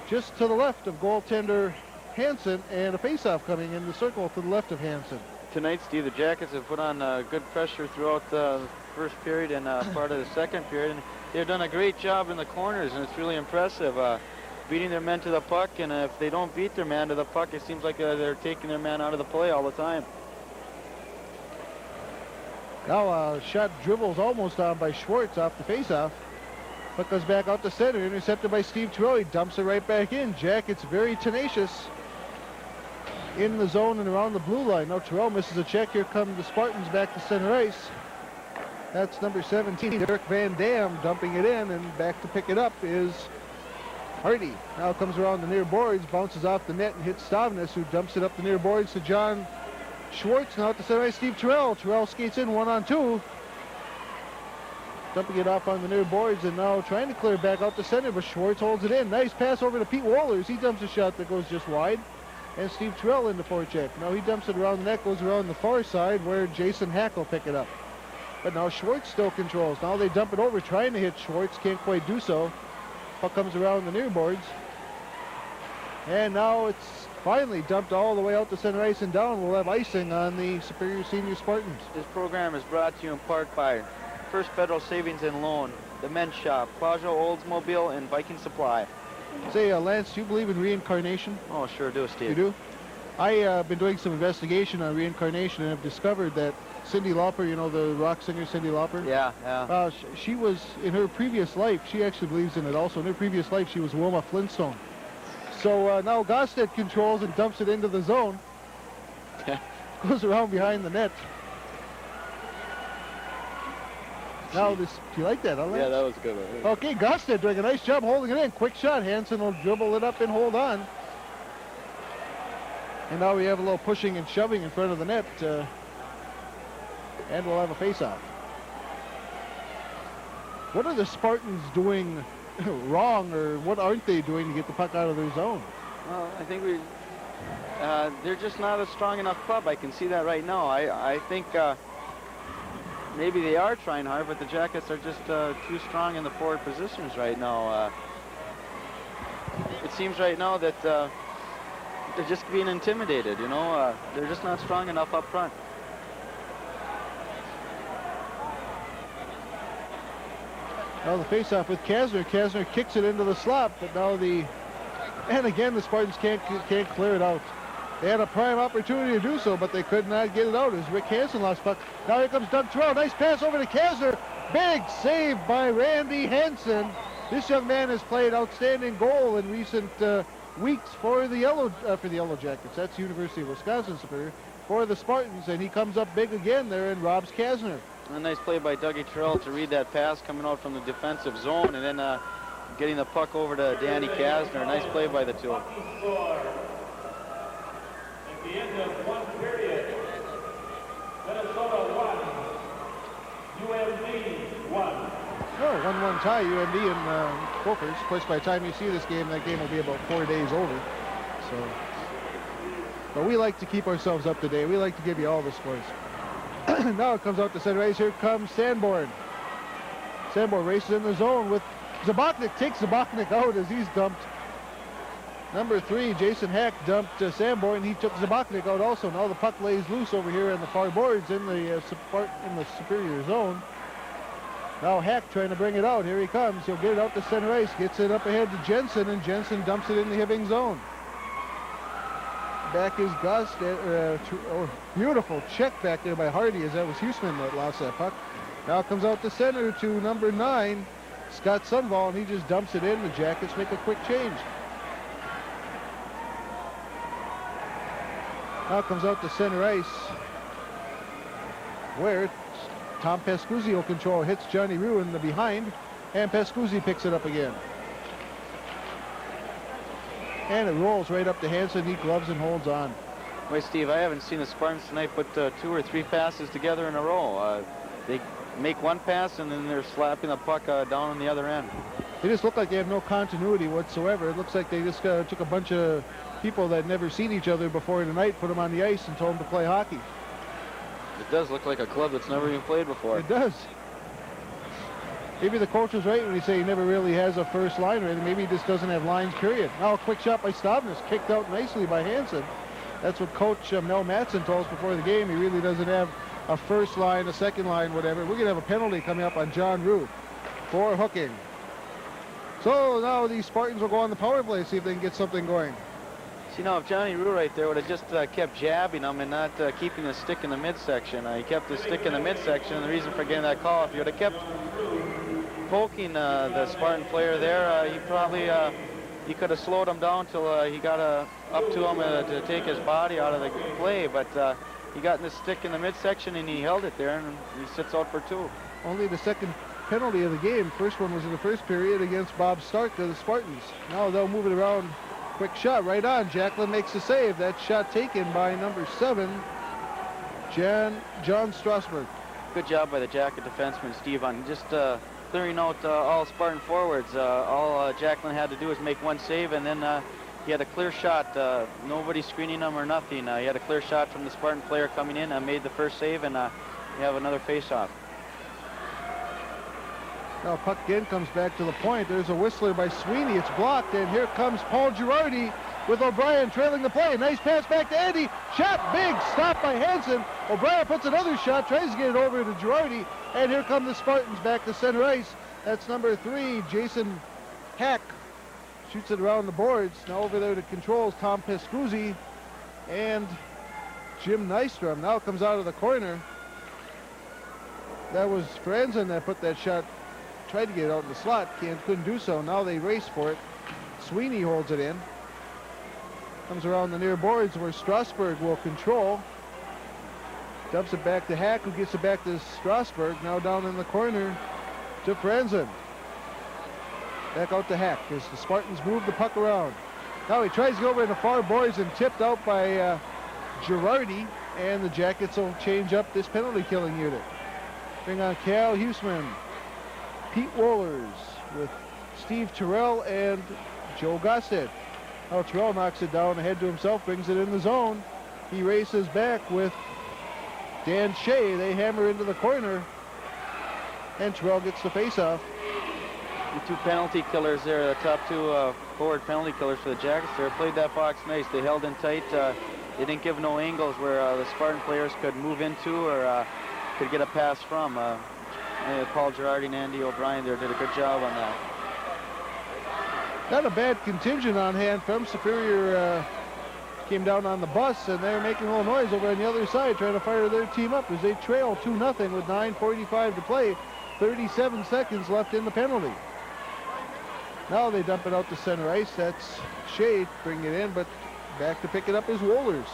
just to the left of goaltender Hansen, and a face-off coming in the circle to the left of Hansen. Tonight, Steve, the Jackets have put on good pressure throughout the first period and part of the second period. And they've done a great job in the corners, and it's really impressive. Beating their men to the puck, and if they don't beat their man to the puck, it seems like they're taking their man out of the play all the time. Now shot dribbles almost on by Schwartz off the face-off. Puck goes back out to center, intercepted by Steve Terrell. He dumps it right back in. Jackets very tenacious in the zone and around the blue line. Now Terrell misses a check. Here come the Spartans back to center ice. That's number 17, Dirk Van Dam, dumping it in, and back to pick it up is Hardy. Now comes around the near boards, bounces off the net and hits Stavnes, who dumps it up the near boards to John Schwartz. Now at the center ice, Steve Terrell. Terrell skates in 1-on-2. Dumping it off on the near boards and now trying to clear back out to center, but Schwartz holds it in. Nice pass over to Pete Wohlers. He dumps a shot that goes just wide. And Steve Terrell into forecheck. Now he dumps it around the net, goes around the far side where Jason Hack will pick it up. But now Schwartz still controls. Now they dump it over, trying to hit Schwartz. Can't quite do so. Puck comes around the near boards. And now it's finally dumped all the way out to center ice and down. We'll have icing on the Superior Senior Spartans. This program is brought to you in part by First Federal Savings and Loan, the Men's Shop, Peugeot Oldsmobile, and Viking Supply. Say, Lance, do you believe in reincarnation? Oh, sure do, Steve. You do? I've been doing some investigation on reincarnation and have discovered that Cyndi Lauper, you know, the rock singer Cyndi Lauper? Yeah. She was, in her previous life, she actually believes in it also. In her previous life, she was Wilma Flintstone. So now Gosted controls and dumps it into the zone. Goes around behind the net. Now this, do you like that, huh, Lance? Yeah, that was a good one. Okay, Gosted doing a nice job holding it in. Quick shot. Hansen will dribble it up and hold on. And now we have a little pushing and shoving in front of the net. And we'll have a face-off. What are the Spartans doing wrong, or what aren't they doing to get the puck out of their zone? Well, I think they're just not a strong enough club. I can see that right now. I think maybe they are trying hard, but the Jackets are just too strong in the forward positions right now. It seems right now that they're just being intimidated, you know. They're just not strong enough up front. Now the face-off with Kasner. Kasner kicks it into the slot, but now and again the Spartans can't clear it out. They had a prime opportunity to do so, but they could not get it out as Rick Hansen lost puck. Now here comes Doug Terrell. Nice pass over to Kasner. Big save by Randy Hansen. This young man has played outstanding goal in recent weeks for the Yellow Jackets. That's University of Wisconsin Superior. For the Spartans, and he comes up big again there and robs Kasner. A nice play by Dougie Terrell to read that pass coming out from the defensive zone and then getting the puck over to Danny Kasner. Nice play by the two. At the end of one period, Minnesota 1, UMD 1. Oh, 1-1 tie, UMD and Gophers. Of course, by the time you see this game, that game will be about 4 days over. So, but we like to keep ourselves up to date. We like to give you all the scores. Now it comes out to center ice. Here comes Sanborn. Sanborn races in the zone with Zabachnik. Takes Zabachnik out as he's dumped. Number 3, Jason Hack, dumped Sanborn. He took Zabachnik out also. Now the puck lays loose over here in the far boards in the superior zone. Now Hack trying to bring it out. Here he comes. He'll get it out to center ice. Gets it up ahead to Jensen, and Jensen dumps it in the Hibbing zone. Back is Gus. Beautiful check back there by Hardy, as that was Huseman that lost that puck. Now it comes out to center to number 9, Scott Sunval, and he just dumps it in. The Jackets make a quick change. Now it comes out to center ice, where Tom Pescuzzi will control. Hits Johnny Rue in the behind, and Pescuzzi picks it up again. And it rolls right up to Hansen. He gloves and holds on. Wait, Steve, I haven't seen the Spartans tonight put 2 or 3 passes together in a row. They make one pass, and then they're slapping the puck down on the other end. They just look like they have no continuity whatsoever. It looks like they just took a bunch of people that had never seen each other before tonight, put them on the ice, and told them to play hockey. It does look like a club that's never even played before. It does. Maybe the coach was right when he said he never really has a first line or anything. Maybe he just doesn't have lines, period. Now a quick shot by Stavnes, kicked out nicely by Hansen. That's what Coach Mel Matson told us before the game. He really doesn't have a first line, a second line, whatever. We're going to have a penalty coming up on John Rue for hooking. So now the Spartans will go on the power play, see if they can get something going. See, now if Johnny Rue right there would have just kept jabbing him and not keeping the stick in the midsection. He kept the stick in the midsection, and the reason for getting that call, if he would have kept poking the Spartan player there, he probably he could have slowed him down till he got up to him to take his body out of the play, but he got in the stick in the midsection and he held it there, and he sits out for 2. Only the second penalty of the game. First one was in the first period against Bob Stark to the Spartans. Now they'll move it around. Quick shot right on. Jacklin makes the save. That shot taken by number 7, John Strasburg. Good job by the Jacket defenseman, Steve, on just clearing out all Spartan forwards. All Jacklin had to do was make one save, and then he had a clear shot. Nobody screening him or nothing. He had a clear shot from the Spartan player coming in and made the first save, and you have another face-off. Now puck again comes back to the point. There's a whistler by Sweeney. It's blocked, and here comes Paul Girardi with O'Brien trailing the play. Nice pass back to Andy. Shot big, stopped by Hansen. O'Brien puts another shot, tries to get it over to Girardi, and here come the Spartans back to center ice. That's number 3, Jason Hack. Shoots it around the boards. Now over there to controls Tom Pescuzzi and Jim Nystrom. Now it comes out of the corner. That was Franzen that put that shot. Tried to get it out in the slot, couldn't do so. Now they race for it. Sweeney holds it in. Comes around the near boards where Strasburg will control. Dumps it back to Hack, who gets it back to Strasburg. Now down in the corner to Franzen. Back out to Hack as the Spartans move the puck around. Now he tries to go over in the far boards and tipped out by Girardi, and the Jackets will change up this penalty killing unit. Bring on Cal Huseman, Pete Wohlers with Steve Terrell and Joe Gossett. Now Terrell knocks it down ahead to himself, brings it in the zone. He races back with Dan Shea. They hammer into the corner, and Terrell gets the face-off. The 2 penalty killers there, the top 2 forward penalty killers for the Jackets there, played that box nice. They held in tight. They didn't give no angles where the Spartan players could move into or could get a pass from. Paul Girardi and Andy O'Brien there did a good job on that. Not a bad contingent on hand from Superior. Came down on the bus, and they're making a little noise over on the other side, trying to fire their team up as they trail 2-0 with 9:45 to play. 37 seconds left in the penalty. Now they dump it out to center ice. That's Shade bringing it in, but back to pick it up is Wohlers.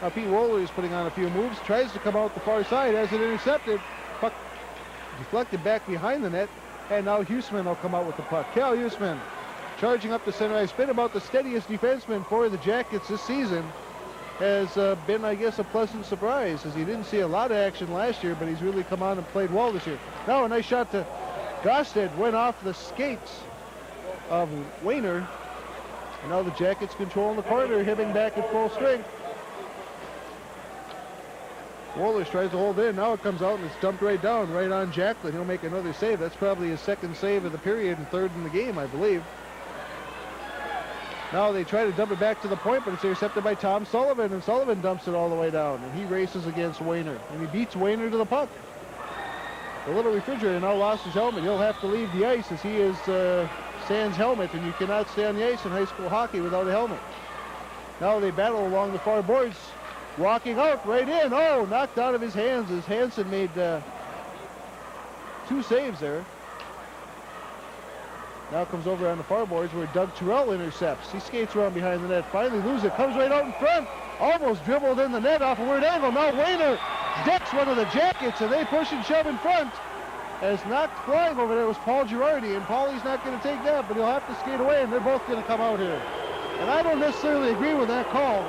Now Pete Wohlers putting on a few moves, tries to come out the far side, has it intercepted. Puck deflected back behind the net, and now Huseman will come out with the puck. Cal Huseman charging up the center ice. Been about the steadiest defenseman for the Jackets this season. Has been, I guess, a pleasant surprise, as he didn't see a lot of action last year, but he's really come on and played well this year. Now a nice shot to Gosted went off the skates of Wayner. And now the Jackets control in the corner, Hibbing back at full strength. Wohlers tries to hold in. Now it comes out and it's dumped right down, right on Jacklin. He'll make another save. That's probably his second save of the period and third in the game, I believe. Now they try to dump it back to the point, but it's intercepted by Tom Sullivan, and Sullivan dumps it all the way down, and he races against Wayner, and he beats Wayner to the puck. The little refrigerator now lost his helmet. He'll have to leave the ice as he is sans helmet, and you cannot stay on the ice in high school hockey without a helmet. Now they battle along the far boards. Walking out, right in. Oh, knocked out of his hands as Hansen made 2 saves there. Now comes over on the far boards where Doug Terrell intercepts. He skates around behind the net, finally loses it, comes right out in front. Almost dribbled in the net off a weird angle. Now Wayner decks one of the Jackets, and they push and shove in front. As knocked flying over there was Paul Girardi, and Paulie's not going to take that, but he'll have to skate away, and they're both going to come out here. And I don't necessarily agree with that call.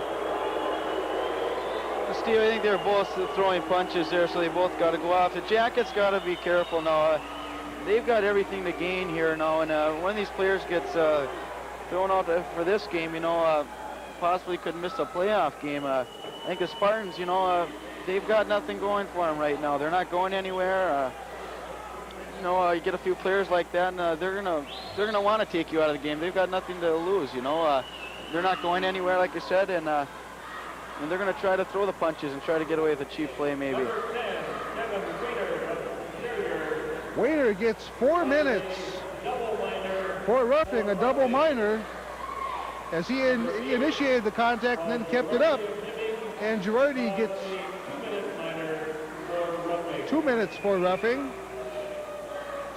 Steve, I think they're both throwing punches there, so they both got to go off. The Jackets got to be careful now. They've got everything to gain here now, and one of these players gets thrown out for this game, possibly could miss a playoff game. I think the Spartans, they've got nothing going for them right now. They're not going anywhere. You get a few players like that, and they're gonna want to take you out of the game. They've got nothing to lose, They're not going anywhere, like you said, and they're going to try to throw the punches and try to get away with a cheap play, maybe. Wayner gets 4 minutes for roughing, a double minor, as he initiated the contact and then kept it up. And Girardi gets 2 minutes for roughing.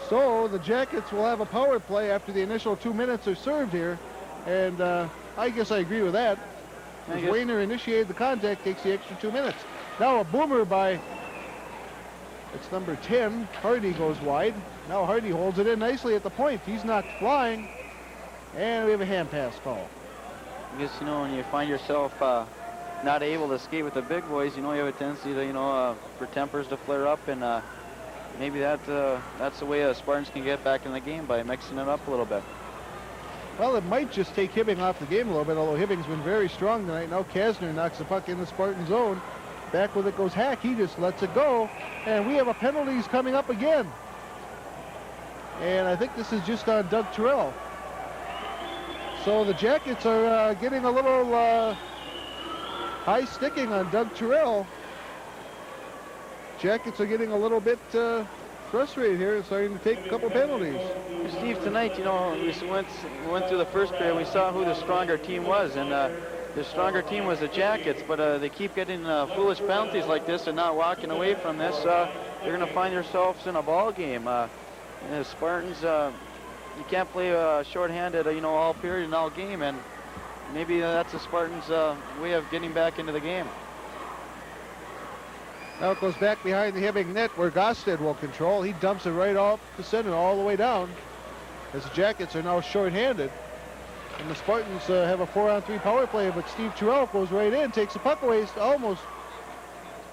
So the Jackets will have a power play after the initial 2 minutes are served here. And I guess I agree with that. As Wayner initiated the contact, takes the extra 2 minutes. Now a boomer by, it's number 10, Hardy goes wide. Now Hardy holds it in nicely at the point. He's not flying, and we have a hand pass call. I guess, when you find yourself not able to skate with the big boys, you have a tendency to, for tempers to flare up, and maybe that's the way Spartans can get back in the game, by mixing it up a little bit. Well, it might just take Hibbing off the game a little bit, although Hibbing's been very strong tonight. Now Kasner knocks the puck in the Spartan zone. Back with it goes Hack. He just lets it go. And we have a penalties coming up again. And I think this is just on Doug Terrell. So the Jackets are getting a little high sticking on Doug Terrell. Jackets are getting a little bit frustrated here and starting to take a couple penalties. Steve, tonight, we went through the first period. We saw who the stronger team was, and the stronger team was the Jackets, but they keep getting foolish penalties like this and not walking away from this. You're going to find yourselves in a ball game. The Spartans, you can't play shorthanded, all period and all game, and maybe that's the Spartans' way of getting back into the game. Now it goes back behind the Hibbing net where Gosted will control. He dumps it right off the center all the way down as the Jackets are now short-handed. And the Spartans have a 4-on-3 power play, but Steve Terrell goes right in, takes the puck away, almost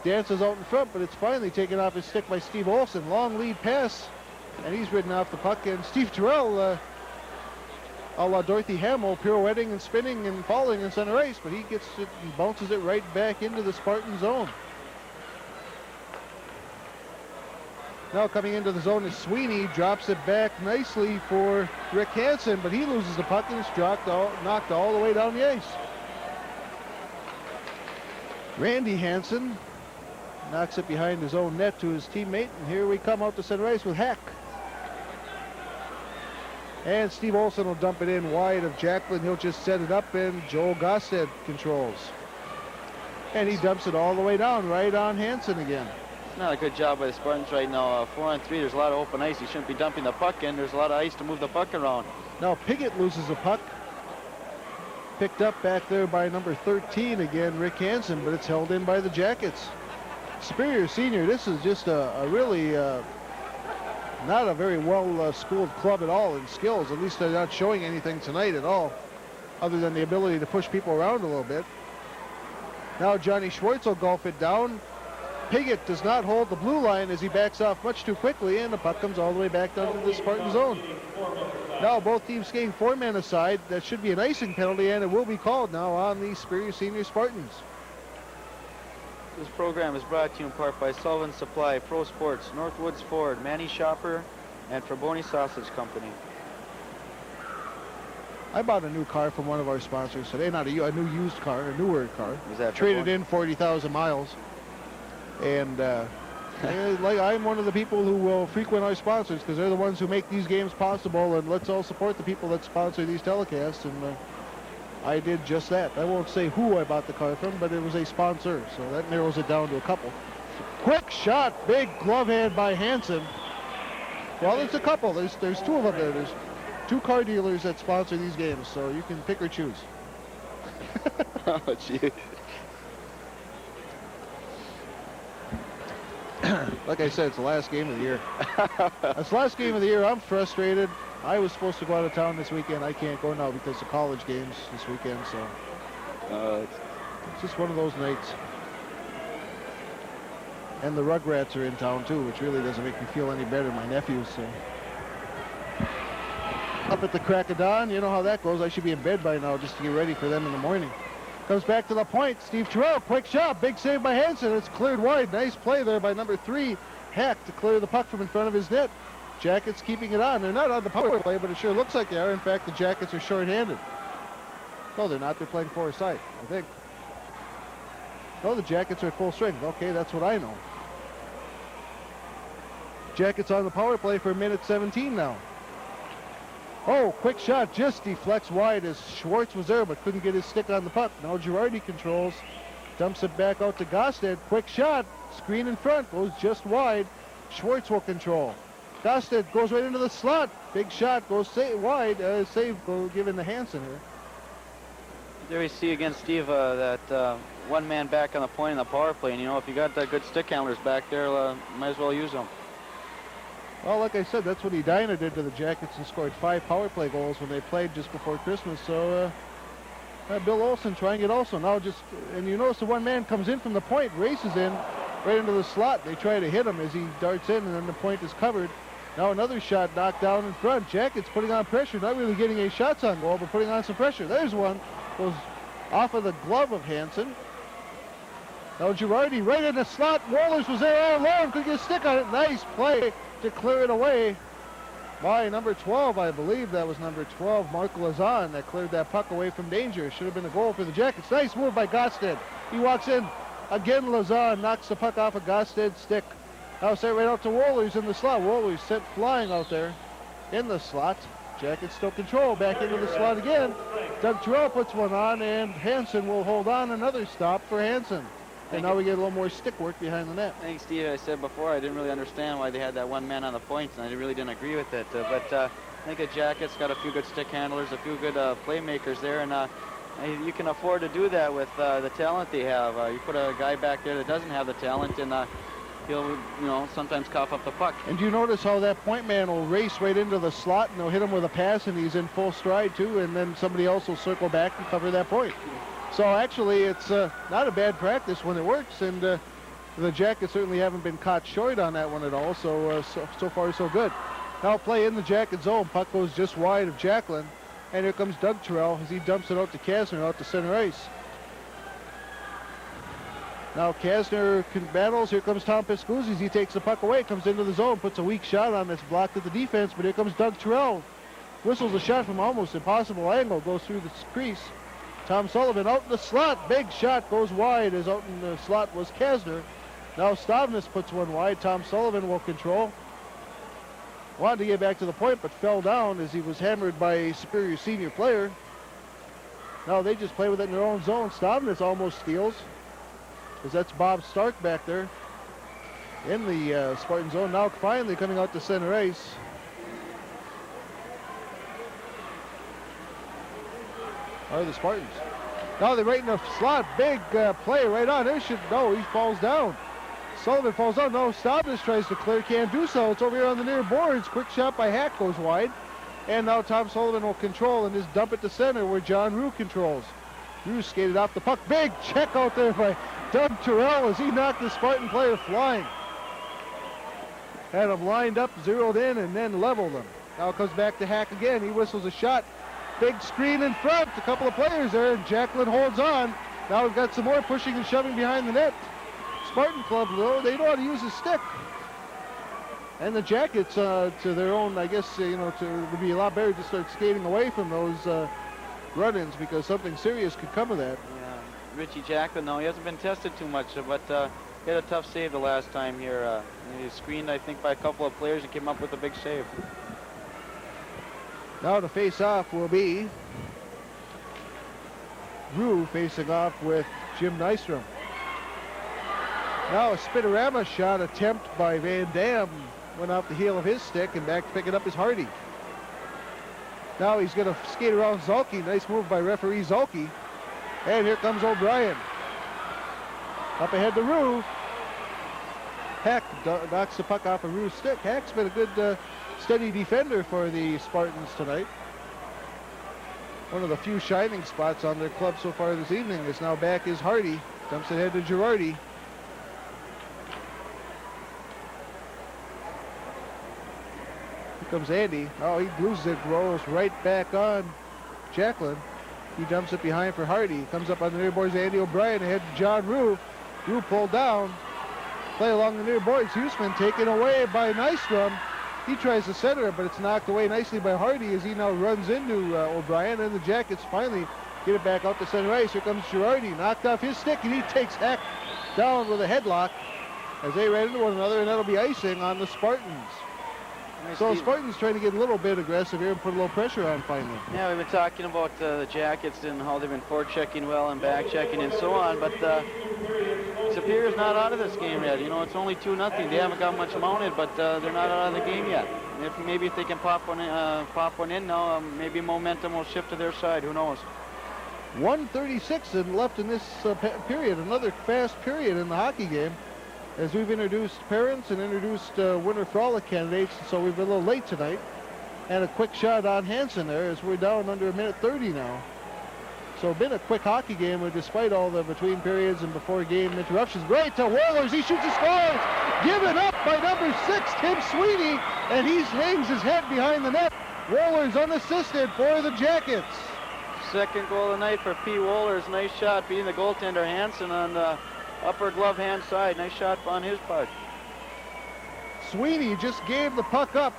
dances out in front, but it's finally taken off his stick by Steve Olson. Long lead pass, and he's ridden off the puck. And Steve Terrell, a la Dorothy Hamill, pirouetting and spinning and falling in center ice, but he gets it and bounces it right back into the Spartan zone. Now coming into the zone is Sweeney, drops it back nicely for Rick Hansen, but he loses the puck and it's knocked all the way down the ice. Randy Hansen knocks it behind his own net to his teammate, and here we come out to center ice with Hack. And Steve Olson will dump it in wide of Jacklin. He'll just set it up, and Joel Gosted controls. And he dumps it all the way down, right on Hansen again. Not a good job by the Spartans right now. 4-on-3, there's a lot of open ice. You shouldn't be dumping the puck in. There's a lot of ice to move the puck around. Now Piggott loses the puck. Picked up back there by number 13 again, Rick Hansen, but it's held in by the Jackets. Superior Senior, this is just a really not a very well-schooled club at all in skills. At least they're not showing anything tonight at all, other than the ability to push people around a little bit. Now Johnny Schwartz will golf it down. Piggott does not hold the blue line as he backs off much too quickly, and the puck comes all the way back down to the Spartan zone. Now both teams skating 4 men aside. That should be an icing penalty, and it will be called now on the Superior Senior Spartans. This program is brought to you in part by Sullivan Supply, Pro Sports, Northwoods Ford, Manny Shopper, and Fraboni Sausage Company. I bought a new car from one of our sponsors today. Not a new used car, a newer car. Was that traded in 40,000 miles. And I'm one of the people who will frequent our sponsors because they're the ones who make these games possible, and let's all support the people that sponsor these telecasts, and I did just that. I won't say who I bought the car from, but it was a sponsor, so that narrows it down to a couple. Quick shot, big glove hand by Hansen. Well, there's a couple. There's 2 of them there. There's 2 car dealers that sponsor these games, so you can pick or choose. Oh, gee. Like I said, it's the last game of the year. It's the last game of the year. I'm frustrated. I was supposed to go out of town this weekend. I can't go now because of college games this weekend, so it's just one of those nights. And the Rugrats are in town too, which really doesn't make me feel any better. My nephews, so. Up at the crack of dawn, you know how that goes. I should be in bed by now just to get ready for them in the morning. Comes back to the point. Steve Terrell, quick shot, big save by Hansen. It's cleared wide. Nice play there by number 3, Hack, to clear the puck from in front of his net. Jackets keeping it on. They're not on the power play, but it sure looks like they are. In fact, the Jackets are short-handed. No, they're not. They're playing four-side, I think. No, the Jackets are at full strength. Okay, that's what I know. Jackets on the power play for a minute 17 now. Oh, quick shot, just deflects wide as Schwartz was there but couldn't get his stick on the puck. Now Girardi controls, dumps it back out to Gosted. Quick shot, screen in front, goes just wide. Schwartz will control. Gosted goes right into the slot. Big shot, goes wide. Save given to Hansen here. There we see again, Steve, that one man back on the point in the power play. And, you know, if you got good stick handlers back there, might as well use them. Well, like I said, that's what Edina did to the Jackets and scored 5 power play goals when they played just before Christmas. So Bill Olsen trying it also. Now and you notice the one man comes in from the point, races in right into the slot. They try to hit him as he darts in, and then the point is covered. Now another shot knocked down in front. Jackets putting on pressure, not really getting any shots on goal, but putting on some pressure. There's one. Goes off of the glove of Hansen. Now Girardi right in the slot. Wohlers was there all alone. Could get a stick on it. Nice play to clear it away by number 12. I believe that was number 12, Mark Lazan, that cleared that puck away from danger. Should have been a goal for the Jackets. Nice move by Gosted. He walks in. Again, Lazan knocks the puck off of Gosted's stick. Now sent right out to Wohlers in the slot. Wohlers sent flying out there in the slot. Jackets still control. Back into the slot again. Doug Terrell puts one on, and Hansen will hold on. Another stop for Hansen. And now we get a little more stick work behind the net. Thanks, Steve. I said before I didn't really understand why they had that one man on the point, and I really didn't agree with it. But I think the Jackets got a few good stick handlers, a few good playmakers there, and you can afford to do that with the talent they have. You put a guy back there that doesn't have the talent, and he'll, sometimes cough up the puck. And you notice how that point man will race right into the slot, and they'll hit him with a pass, and he's in full stride too, and then somebody else will circle back and cover that point. So actually, it's not a bad practice when it works, and the Jackets certainly haven't been caught short on that one at all. So far, so good. Now play in the Jacket zone. Puck goes just wide of Jacklin, and here comes Doug Terrell as he dumps it out to Kasner out to center ice. Now Kasner battles. Here comes Tom Piscuzzi. He takes the puck away, comes into the zone, puts a weak shot on that's blocked at the defense. But here comes Doug Terrell. Whistles a shot from almost impossible angle, goes through the crease. Tom Sullivan out in the slot. Big shot goes wide as out in the slot was Kasner. Now Stavnes puts one wide. Tom Sullivan will control. Wanted to get back to the point, but fell down as he was hammered by a Superior Senior player. Now they just play with it in their own zone. Stavnes almost steals, because that's Bob Stark back there in the Spartan zone. Now finally coming out to center ice. Are the Spartans. Now they're right in the slot. Big play right on. He falls down. Sullivan falls down. No, Stavnes tries to clear. Can't do so. It's over here on the near boards. Quick shot by Hack goes wide. And now Tom Sullivan will control and just dump it to center where John Rue controls. Rue skated off the puck. Big check out there by Doug Terrell as he knocked the Spartan player flying. Had him lined up, zeroed in, and then leveled him. Now it comes back to Hack again. He whistles a shot. Big screen in front. A couple of players there, and Jacklin holds on. Now we've got some more pushing and shoving behind the net. Spartan Club, though, they know how to use a stick. And the Jackets, to their own, I guess, it would be a lot better to start skating away from those run-ins because something serious could come of that. Yeah, Richie Jacklin, though, he hasn't been tested too much, but he had a tough save the last time here. He was screened, I think, by a couple of players and came up with a big save. Now to face off will be Rue facing off with Jim Nystrom. Now a spinorama shot attempt by Van Dam went off the heel of his stick and back to pick it up is Hardy. Now he's going to skate around Zalke. Nice move by referee Zalke. And here comes O'Brien. Up ahead to Rue. Hack knocks the puck off of Rue's stick. Hack's been a good steady defender for the Spartans tonight. One of the few shining spots on their club so far this evening is now back is Hardy. Dumps it ahead to Girardi. Here comes Andy. Oh, he loses it, rolls right back on Jacklin. He dumps it behind for Hardy. Comes up on the near boards, Andy O'Brien ahead to John Rue. Rue pulled down. Play along the near boards. Huseman taken away by Nystrom. He tries to center it, but it's knocked away nicely by Hardy as he now runs into O'Brien, and the Jackets finally get it back out to center ice. Here comes Girardi, knocked off his stick, and he takes Hack down with a headlock as they ran into one another, and that'll be icing on the Spartans. So Spartans trying to get a little bit aggressive here and put a little pressure on finally. Yeah, we've been talking about the Jackets and how they've been forechecking well and back-checking and so on, but Superior's not out of this game yet. You know, it's only 2-0. They haven't got much mounted, but they're not out of the game yet. Maybe if they can pop one in now, maybe momentum will shift to their side. Who knows? 1:36 and left in this period. Another fast period in the hockey game. As we've introduced parents and introduced Winter Frolic candidates, so we've been a little late tonight. And a quick shot on Hansen there as we're down under a minute 30 now. So been a quick hockey game despite all the between periods and before game interruptions. Right to Wohlers, he shoots and scores! Given up by number 6, Tim Sweeney, and he hangs his head behind the net. Wohlers unassisted for the Jackets. Second goal of the night for P. Wohlers. Nice shot beating the goaltender Hansen on the upper glove hand side. Nice shot on his part. Sweeney just gave the puck up.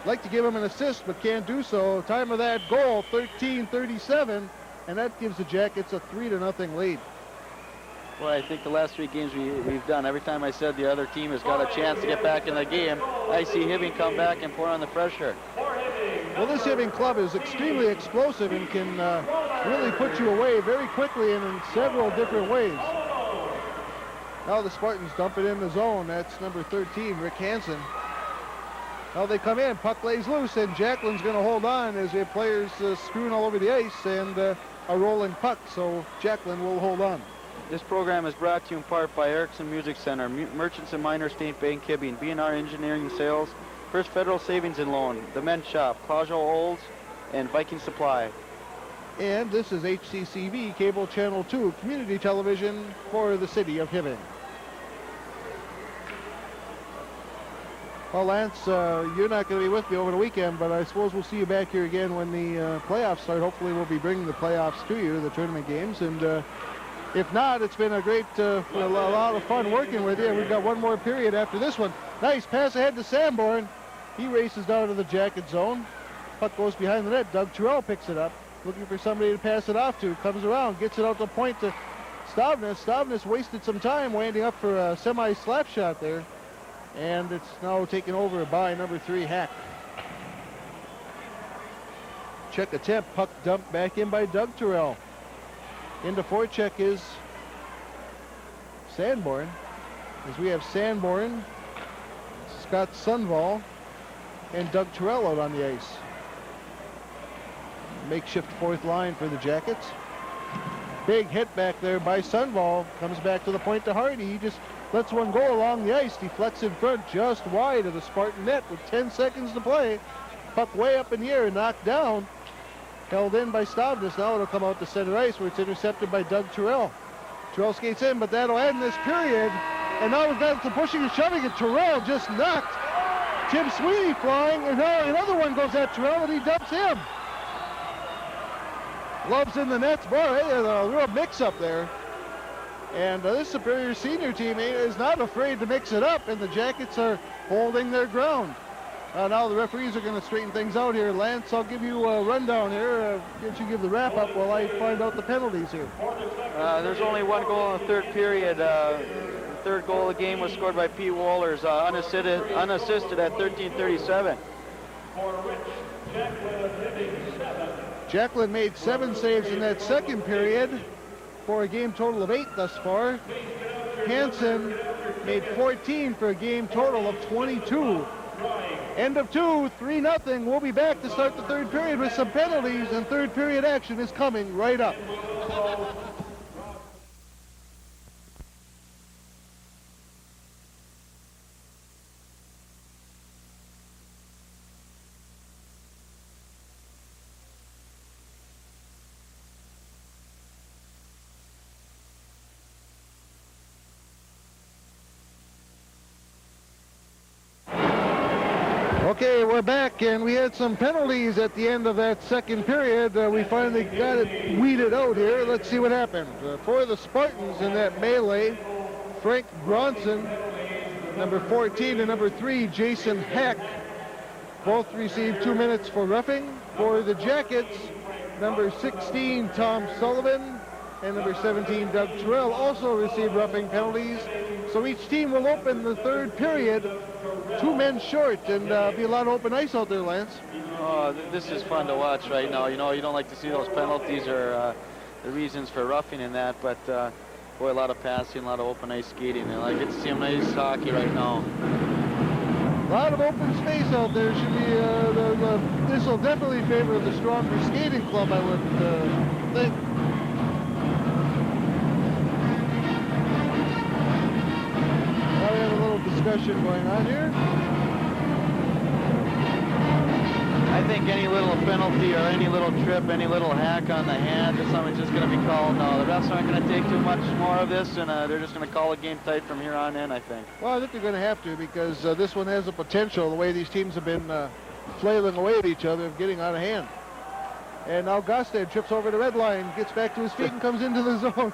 Like to give him an assist, but can't do so. Time of that goal, 13:37, and that gives the Jackets a 3-0 lead. Well, I think the last 3 games we've done, every time I said the other team has got a chance to get back in the game, I see Hibbing come back and pour on the pressure. Well, this Hibbing club is extremely explosive and can really put you away very quickly and in several different ways. Now the Spartans dump it in the zone. That's number 13, Rick Hansen. Now they come in, puck lays loose, and Jacklin's going to hold on as the players screwing all over the ice and a rolling puck, so Jacklin will hold on. This program is brought to you in part by Erickson Music Center, Merchants and Minor State Bank Hibbing, B&R Engineering Sales, First Federal Savings and Loan, The Men's Shop, Claudio Olds, and Viking Supply. And this is HCCV Cable Channel 2, community television for the city of Hibbing. Well, Lance, you're not going to be with me over the weekend, but I suppose we'll see you back here again when the playoffs start. Hopefully we'll be bringing the playoffs to you, the tournament games. And if not, it's been a great, a lot of fun working with you. We've got one more period after this one. Nice pass ahead to Sanborn. He races down to the Jacket zone. Puck goes behind the net. Doug Terrell picks it up, looking for somebody to pass it off to. Comes around, gets it out the point to Stavnes. Stavnes wasted some time winding up for a semi-slap shot there. And it's now taken over by number 3, Hack. Check attempt, puck dumped back in by Doug Terrell. Into forecheck is Sanborn. As we have Sanborn, Scott Sunval, and Doug Terrell out on the ice. Makeshift fourth line for the Jackets. Big hit back there by Sunval. Comes back to the point to Hardy. He just lets one go along the ice. Deflects in front just wide of the Spartan net with 10 seconds to play. Puck way up in the air, knocked down. Held in by Stavnes. Now it'll come out to center ice where it's intercepted by Doug Terrell. Terrell skates in, but that'll end this period. And now we've got some pushing and shoving, and Terrell just knocked Tim Sweeney flying, and now another one goes at Terrell, and he dumps him. Gloves in the nets. Boy, there's a real mix-up there. And this Superior Senior team is not afraid to mix it up, and the Jackets are holding their ground. Now the referees are going to straighten things out here. Lance, I'll give you a rundown here. Can't you give the wrap-up while I find out the penalties here? There's only one goal in the third period. The third goal of the game was scored by Pete Wohlers, unassisted at 13:37. For which Jacqueline of Hibbing, 7. Jacqueline made 7 saves in that second period for a game total of 8 thus far. Hansen made 14 for a game total of 22. End of 2, 3-0. We'll be back to start the third period with some penalties, and third period action is coming right up. Okay, we're back, and we had some penalties at the end of that second period. We finally got it weeded out here. Let's see what happened. For the Spartans in that melee, Frank Bronson, number 14, and number 3, Jason Heck, both received 2 minutes for roughing. For the Jackets, number 16, Tom Sullivan, and number 17, Doug Terrell, also received roughing penalties. So each team will open the third period 2 men short, and be a lot of open ice out there, Lance. Oh, this is fun to watch right now. You know, you don't like to see those penalties or the reasons for roughing in that, but boy, a lot of passing, a lot of open ice skating, and I get to see some nice hockey right now. A lot of open space out there. Should be this will definitely favor the stronger skating club, I would think. Now we have a little discussion going on here. I think any little penalty or any little trip, any little hack on the hand or something's just going to be called. No, the refs aren't going to take too much more of this, and they're just going to call a game tight from here on in, I think. Well, I think they're going to have to, because this one has the potential, the way these teams have been flailing away at each other, of getting out of hand. And now Gostad trips over the red line, gets back to his feet, and comes into the zone.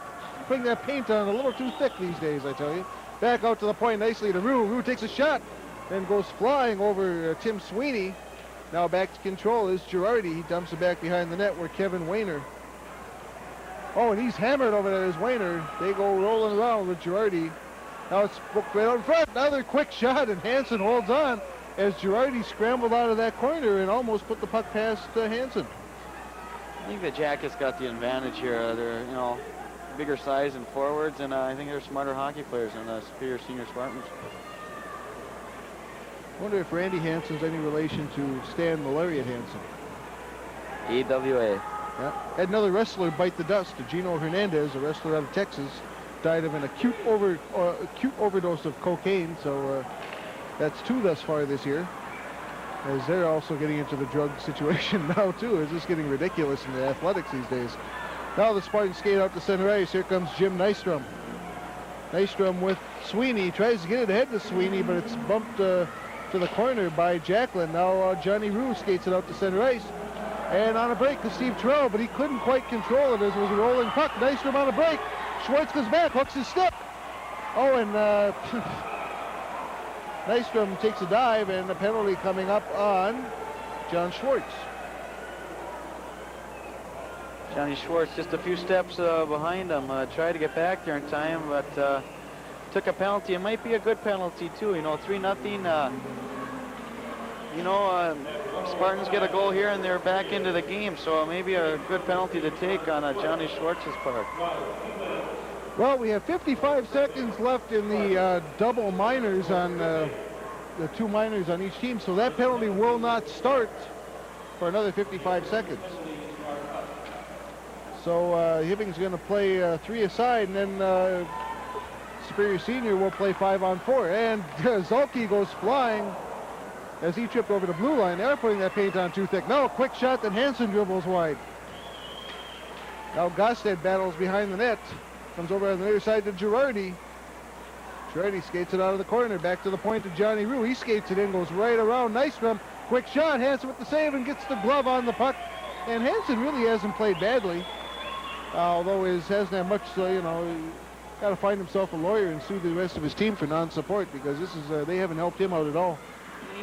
Putting that paint on a little too thick these days, I tell you. Back out to the point nicely to Rue. Rue takes a shot, then goes flying over Tim Sweeney. Now back to control is Girardi. He dumps it back behind the net where Kevin Wayner. Oh, and he's hammered over there as Wayner. They go rolling around with Girardi. Now it's booked right out in front. Another quick shot, and Hansen holds on as Girardi scrambled out of that corner and almost put the puck past Hansen. I think the Jackets got the advantage here. They're, you know, bigger size and forwards, and I think they're smarter hockey players than the Superior Senior Spartans. I wonder if Randy Hansen's any relation to Stan Malariat Hansen. AWA. Yeah. Had another wrestler bite the dust. Gino Hernandez, a wrestler out of Texas, died of an acute overdose of cocaine. So that's 2 thus far this year. As they're also getting into the drug situation now too. It's just getting ridiculous in the athletics these days. Now the Spartans skate out to center ice. Here comes Jim Nystrom. Nystrom with Sweeney. Tries to get it ahead to Sweeney, but it's bumped to the corner by Jacqueline. Now Johnny Rue skates it out to center ice. And on a break to Steve Terrell, but he couldn't quite control it as it was a rolling puck. Nystrom on a break. Schwartz goes back, hooks his stick. Oh, and Nystrom takes a dive, and a penalty coming up on John Schwartz. Johnny Schwartz just a few steps behind him. Tried to get back there in time, but took a penalty. It might be a good penalty too. You know, 3-0. Spartans get a goal here and they're back into the game. So maybe a good penalty to take on Johnny Schwartz's part. Well, we have 55 seconds left in the double minors on the 2 minors on each team. So that penalty will not start for another 55 seconds. So Hibbing's going to play 3 aside, and then Superior Senior will play 5-on-4. And Zolke goes flying as he tripped over the blue line. They're putting that paint on too thick. No, quick shot, then Hansen dribbles wide. Now Gostad battles behind the net. Comes over on the other side to Girardi. Girardi skates it out of the corner. Back to the point to Johnny Rue. He skates it in, goes right around. Nice from quick shot. Hansen with the save and gets the glove on the puck. And Hansen really hasn't played badly. Although he hasn't had much, got to find himself a lawyer and sue the rest of his team for non-support, because this is they haven't helped him out at all.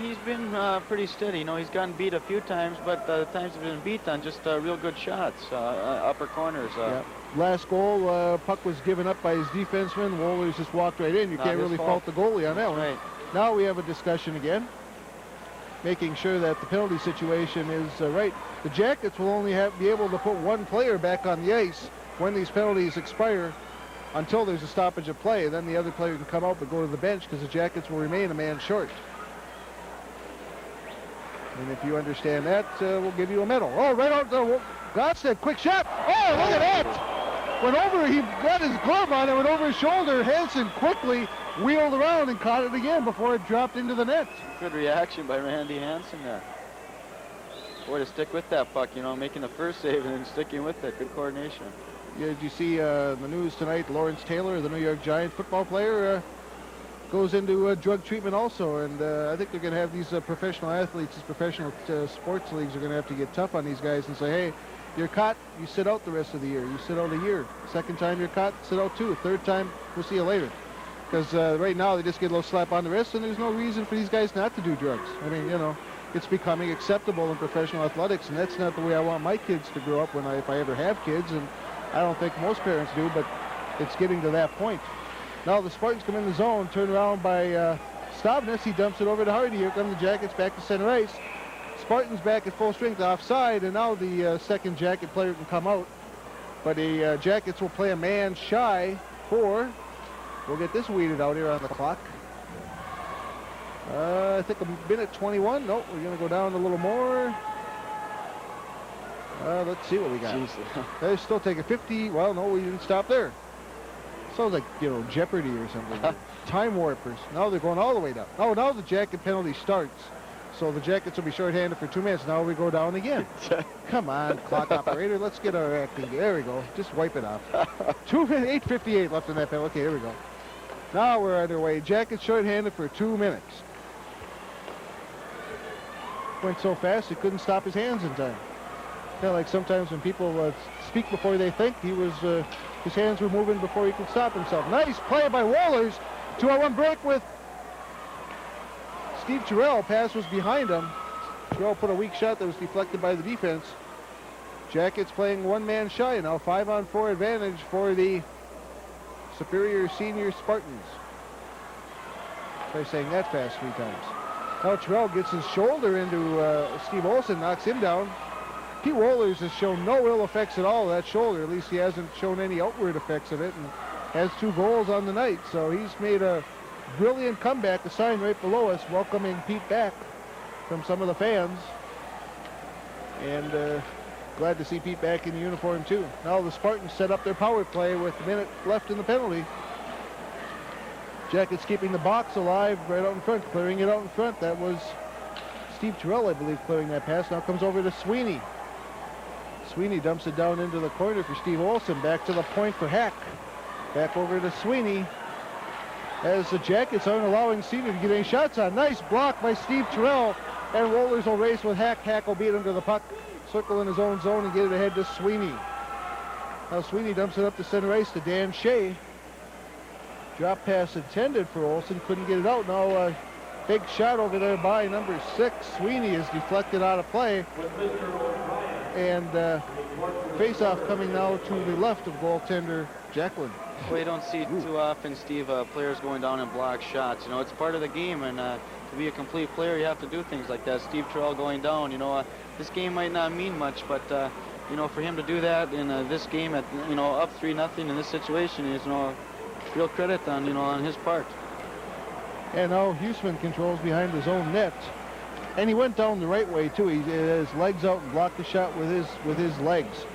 He's been pretty steady. He's gotten beat a few times, but the times have been beat on just real good shots, upper corners. Yeah. Last goal, puck was given up by his defenseman. Wohlers just walked right in. You can't really fault the goalie on that one. Right. Now we have a discussion again, making sure that the penalty situation is right. The Jackets will only be able to put one player back on the ice when these penalties expire until there's a stoppage of play. Then the other player can come out but go to the bench, because the Jackets will remain a man short. And if you understand that, we'll give you a medal. Oh, right out there. Gosted, quick shot. Oh, look at that. Went over, he got his glove on it, went over his shoulder. Hansen quickly wheeled around and caught it again before it dropped into the net. Good reaction by Randy Hansen there. Boy, to stick with that puck, making the first save and then sticking with it. Good coordination. Yeah, did you see the news tonight? Lawrence Taylor, the New York Giant football player, goes into drug treatment also, and I think they're going to have these professional athletes, these professional sports leagues are going to have to get tough on these guys and say, hey, you're caught, you sit out the rest of the year. You sit out a year. Second time you're caught, sit out 2. Third time, we'll see you later. Because right now they just get a little slap on the wrist, and there's no reason for these guys not to do drugs. I mean, it's becoming acceptable in professional athletics, and that's not the way I want my kids to grow up if I ever have kids, and I don't think most parents do, but it's getting to that point. Now the Spartans come in the zone, turned around by Stavnes. He dumps it over to Hardy. Here come the Jackets back to center ice. Spartans back at full strength offside, and now the second Jacket player can come out. But the Jackets will play a man shy for, we'll get this weeded out here on the clock. I think a minute 21. Nope, we're going to go down a little more. Let's see what we got. They still take a 50. Well, no, we didn't stop there. Sounds like, Jeopardy or something. Time warpers. Now they're going all the way down. Oh, now the Jacket penalty starts. So the Jackets will be shorthanded for 2 minutes. Now we go down again. Come on, clock operator. Let's get our acting. There we go. Just wipe it off. 8:58 left in that penalty. Okay, here we go. Now we're underway. Jackets shorthanded for 2 minutes. Went so fast he couldn't stop his hands in time. Kind of like sometimes when people speak before they think. His hands were moving before he could stop himself. Nice play by Wohlers. 2-on-1 break with Steve Terrell. Pass was behind him. Terrell put a weak shot that was deflected by the defense. Jackets playing one man shy now. 5-on-4 advantage for the superior senior Spartans. Try saying that fast 3 times. Now Terrell gets his shoulder into Steve Olson, knocks him down. Pete Wohlers has shown no ill effects at all of that shoulder. At least he hasn't shown any outward effects of it, and has 2 goals on the night. So he's made a brilliant comeback. The sign right below us welcoming Pete back from some of the fans. And glad to see Pete back in the uniform too. Now the Spartans set up their power play with a minute left in the penalty. Jackets keeping the box alive right out in front, clearing it out in front. That was Steve Terrell, I believe, clearing that pass. Now comes over to Sweeney. Sweeney dumps it down into the corner for Steve Olson. Back to the point for Hack. Back over to Sweeney. As the Jackets aren't allowing Sweeney to get any shots on. Nice block by Steve Terrell. And Wohlers will race with Hack. Hack will beat him to the puck. Circle in his own zone and get it ahead to Sweeney. Now Sweeney dumps it up to center ice to Dan Shea. Drop pass intended for Olson. Couldn't get it out. Now big shot over there by number 6. Sweeney is deflected out of play. And face-off coming now to the left of goaltender Jacqueline. Well, you don't see too often, Steve, players going down and block shots. It's part of the game, and to be a complete player, you have to do things like that. Steve Terrell going down, this game might not mean much, but, for him to do that in this game at, up 3-0 in this situation is, real credit on, on his part. And now Huseman controls behind his own net. And he went down the right way, too. He had his legs out and blocked the shot with his legs.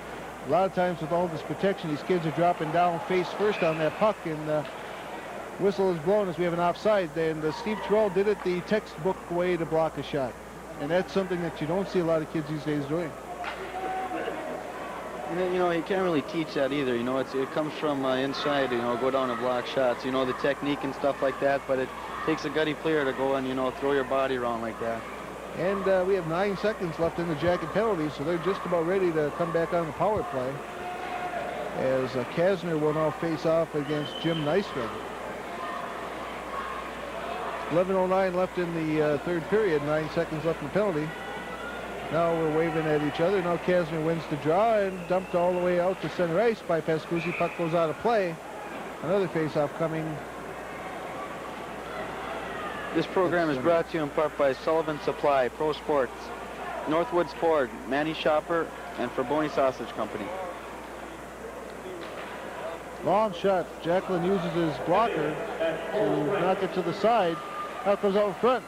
A lot of times with all this protection, these kids are dropping down face first on that puck, and whistle is blown as we have an offside. And Steve Terrell did it the textbook way to block a shot. And that's something that you don't see a lot of kids these days doing. And then, you know, you can't really teach that either. You know, it comes from inside, you know, go down and block shots. You know, the technique and stuff like that, but it takes a gutty player to go and, you know, throw your body around like that. And we have 9 seconds left in the Jacket penalty, so they're just about ready to come back on the power play. As Kasner will now face off against Jim Nystrom. 11:09 left in the third period, 9 seconds left in the penalty. Now we're waving at each other. Now Kasner wins the draw and dumped all the way out to center ice by Pascuzzi. Puck goes out of play. Another face-off coming. This program is brought to you in part by Sullivan Supply, Pro Sports, Northwood Sport, Manny Shopper, and Forboni Sausage Company. Long shot. Jacklin uses his blocker to knock it to the side. Now comes out in front.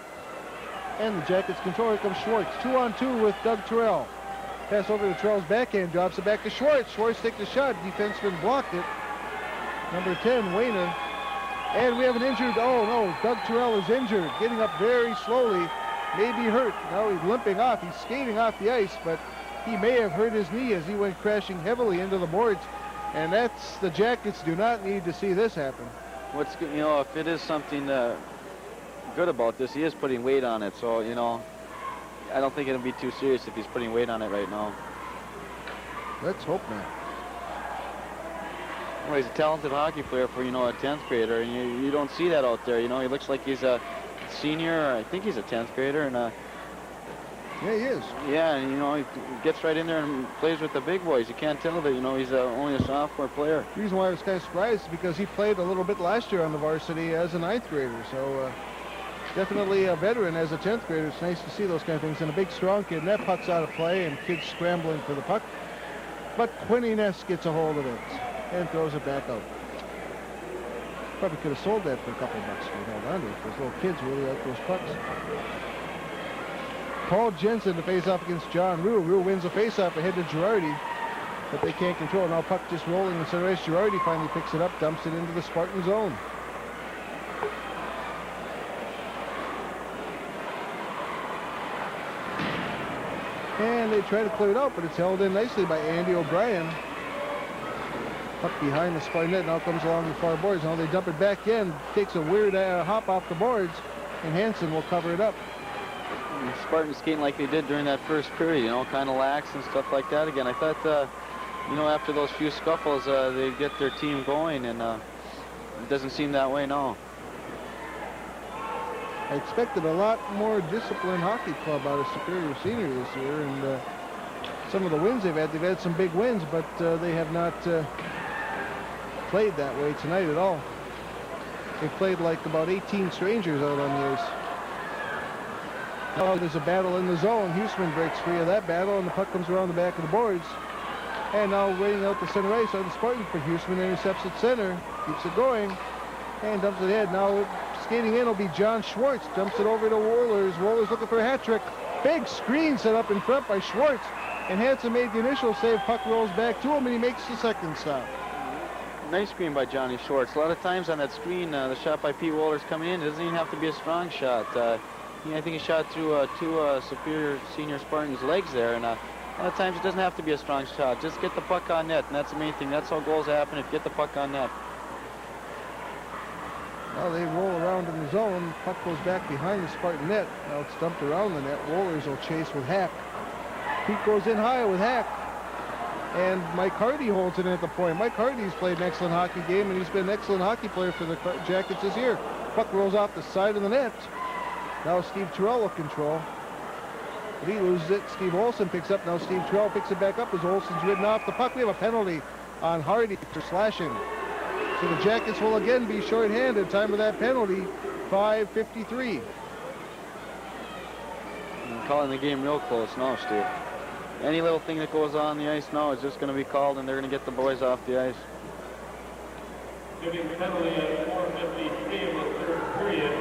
And the Jackets control. Here comes Schwartz. 2-on-2 with Doug Terrell. Pass over to Terrell's backhand. Drops it back to Schwartz. Schwartz takes the shot. Defenseman blocked it. Number 10, Wayner. And we have an injured. Oh, no. Doug Terrell is injured. Getting up very slowly. Maybe hurt. Now he's limping off. He's skating off the ice, but he may have hurt his knee as he went crashing heavily into the boards. And that's, the Jackets do not need to see this happen. What's, you know, if it is something good about this, he is putting weight on it, so, you know, I don't think it'll be too serious if he's putting weight on it right now. Let's hope not. Well, he's a talented hockey player for, you know, a 10th grader, and you don't see that out there. You know, he looks like he's a senior. I think he's a 10th grader, and yeah, he is. Yeah, and, you know, he gets right in there and plays with the big boys. You can't tell that, you know, he's only a sophomore player. The reason why I was kind of surprised is because he played a little bit last year on the varsity as a 9th grader, so definitely a veteran as a 10th grader. It's nice to see those kind of things. And a big, strong kid. And that puck's out of play, and kids scrambling for the puck. But Quinny Ness gets a hold of it and throws it back out. Probably could have sold that for a couple bucks if he held on to it. Those little kids really like those pucks. Paul Jensen to face off against John Rue. Rue wins the face-off ahead to Girardi, but they can't control it. Now puck just rolling in center ice. Girardi finally picks it up, dumps it into the Spartan zone. And they try to clear it out, but it's held in nicely by Andy O'Brien. Puck behind the Spartan net, now comes along the far boards. Now they dump it back in, takes a weird hop off the boards, and Hansen will cover it up. And Spartans skating like they did during that first period, you know, kind of lax and stuff like that again. I thought, you know, after those few scuffles, they get their team going, and it doesn't seem that way now. I expected a lot more disciplined hockey club out of Superior Senior this year, and some of the wins they've had some big wins, but they have not played that way tonight at all. They played like about 18 strangers out on the ice. Now there's a battle in the zone. Huseman breaks free of that battle, and the puck comes around the back of the boards. And now waiting out the center ice on the Spartans, but Huseman intercepts at center, keeps it going, and dumps it ahead. Now skating in will be John Schwartz. Dumps it over to Wohlers. Wohlers looking for a hat trick. Big screen set up in front by Schwartz. And Hansen made the initial save. Puck rolls back to him, and he makes the second stop. Nice screen by Johnny Schwartz. A lot of times on that screen, the shot by Pete Wohlers coming in, it doesn't even have to be a strong shot. I think he shot through two Superior Senior Spartans' legs there, and a lot of times it doesn't have to be a strong shot. Just get the puck on net, and that's the main thing. That's how goals happen, if you get the puck on net. Now they roll around in the zone. Puck goes back behind the Spartan net. Now it's dumped around the net. Wohlers will chase with Hack. Pete goes in high with Hack. And Mike Hardy holds it in at the point. Mike Hardy's played an excellent hockey game, and he's been an excellent hockey player for the Jackets this year. Puck rolls off the side of the net. Now Steve Terrell will control. But he loses it. Steve Olson picks up. Now Steve Terrell picks it back up as Olson's ridden off the puck. We have a penalty on Hardy for slashing. So the Jackets will again be shorthanded. Time of that penalty, 5:53. Calling the game real close now, Steve. Any little thing that goes on the ice now is just going to be called, and they're going to get the boys off the ice. Giving penalty at 4:53 of the third period.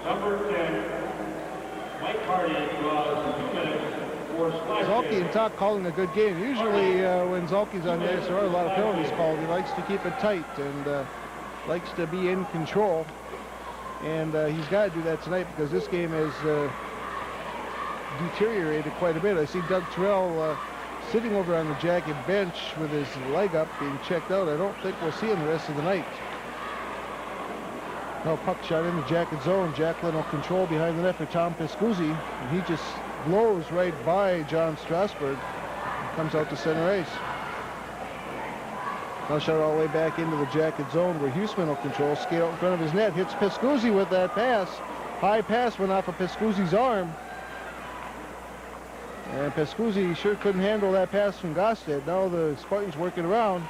Number 10, Mike Hardy draws 2 minutes for slashing. Zalke and Talk calling a good game. Usually when Zalke's on the ice, there are a lot of penalties called. He likes to keep it tight and likes to be in control. And he's got to do that tonight because this game has deteriorated quite a bit. I see Doug Terrell sitting over on the Jacket bench with his leg up, being checked out. I don't think we'll see him the rest of the night. No, puck shot in the Jacket zone. Jacklin will control behind the net for Tom Pescuzzi, and he just blows right by John Strasburg and comes out to center ice. Now shot all the way back into the Jacket zone where Huseman will control. Skate out in front of his net. Hits Pescuzzi with that pass. High pass went off of Pescuzzi's arm. And Pescuzzi sure couldn't handle that pass from Gosted. Now the Spartans working around.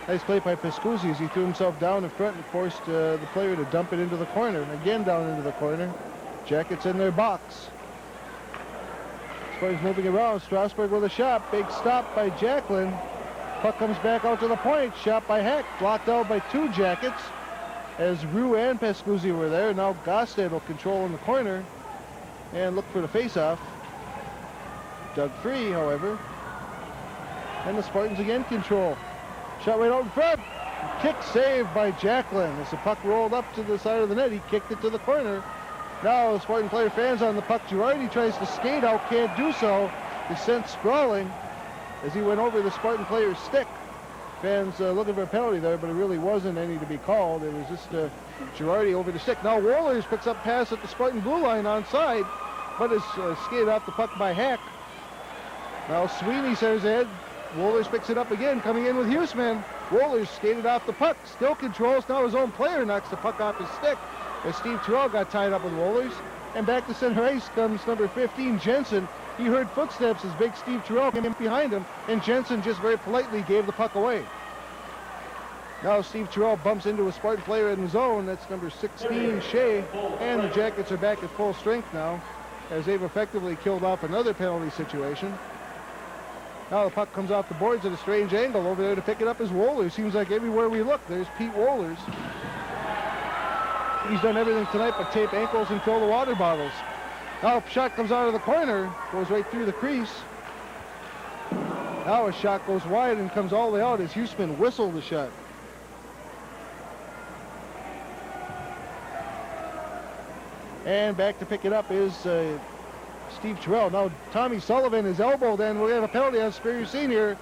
Nice play by Pescuzzi as he threw himself down in front and forced the player to dump it into the corner. Again down into the corner. Jackets in their box. Spartans moving around. Strasburg with a shot. Big stop by Jacklin. Puck comes back out to the point. Shot by Heck. Blocked out by two Jackets as Rue and Pescuzzi were there. Now Gosted will control in the corner and look for the face-off. Dug free, however. And the Spartans again control. Shot right out in front. Kick saved by Jacklin. As the puck rolled up to the side of the net, he kicked it to the corner. Now the Spartan player fans on the puck. Girardi tries to skate out, can't do so. He's sent sprawling as he went over the Spartan player's stick. Fans looking for a penalty there, but it really wasn't any to be called. It was just Girardi over the stick. Now Wohlers picks up pass at the Spartan blue line onside, but is skated off the puck by Hack. Now Sweeney centers ahead. Wohlers picks it up again, coming in with Huseman. Wohlers skated off the puck, still controls. Now his own player knocks the puck off his stick as Steve Terrell got tied up with Wohlers. And back to center ice comes number 15, Jensen. He heard footsteps as big Steve Terrell came in behind him, and Jensen just very politely gave the puck away. Now Steve Terrell bumps into a Spartan player in the zone. That's number 16, Shea. And the Jackets are back at full strength now as they've effectively killed off another penalty situation. Now the puck comes off the boards at a strange angle. Over there to pick it up is Wohlers. Seems like everywhere we look, there's Pete Wohlers. He's done everything tonight but tape ankles and fill the water bottles. Now a shot comes out of the corner, goes right through the crease. Now a shot goes wide and comes all the way out as Huseman whistled the shot. And back to pick it up is Steve Terrell. Now Tommy Sullivan is elbowed, and we have a penalty on Superior Senior.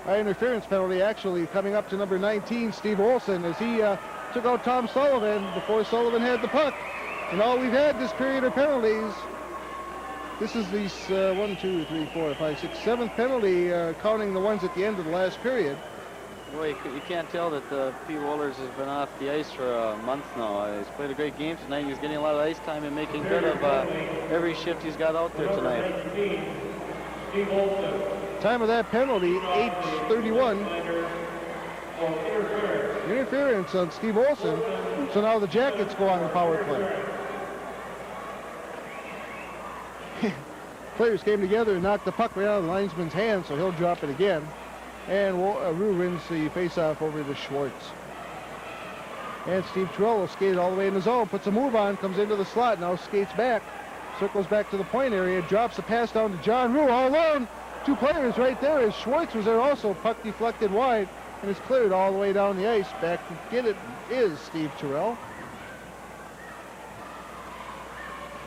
Interference penalty actually coming up to number 19, Steve Olson, as he took out Tom Sullivan before Sullivan had the puck. And all we've had this period of penalties. This is the 7th penalty, counting the ones at the end of the last period. Boy, you can't tell that Pete Wohlers has been off the ice for a month now. He's played a great game tonight. He's getting a lot of ice time and making good of every shift he's got out there tonight. Time of that penalty, 8:31. Interference on Steve Olson. So now the Jackets go on the power play. Players came together and knocked the puck right out of the linesman's hand, so he'll drop it again. And Rue wins the face-off over to Schwartz. And Steve Terrell will skate all the way in the zone, puts a move on, comes into the slot, now skates back, circles back to the point area, drops the pass down to John Rue all alone. Two players right there as Schwartz was there also, puck deflected wide, and is cleared all the way down the ice. Back to get it is Steve Terrell.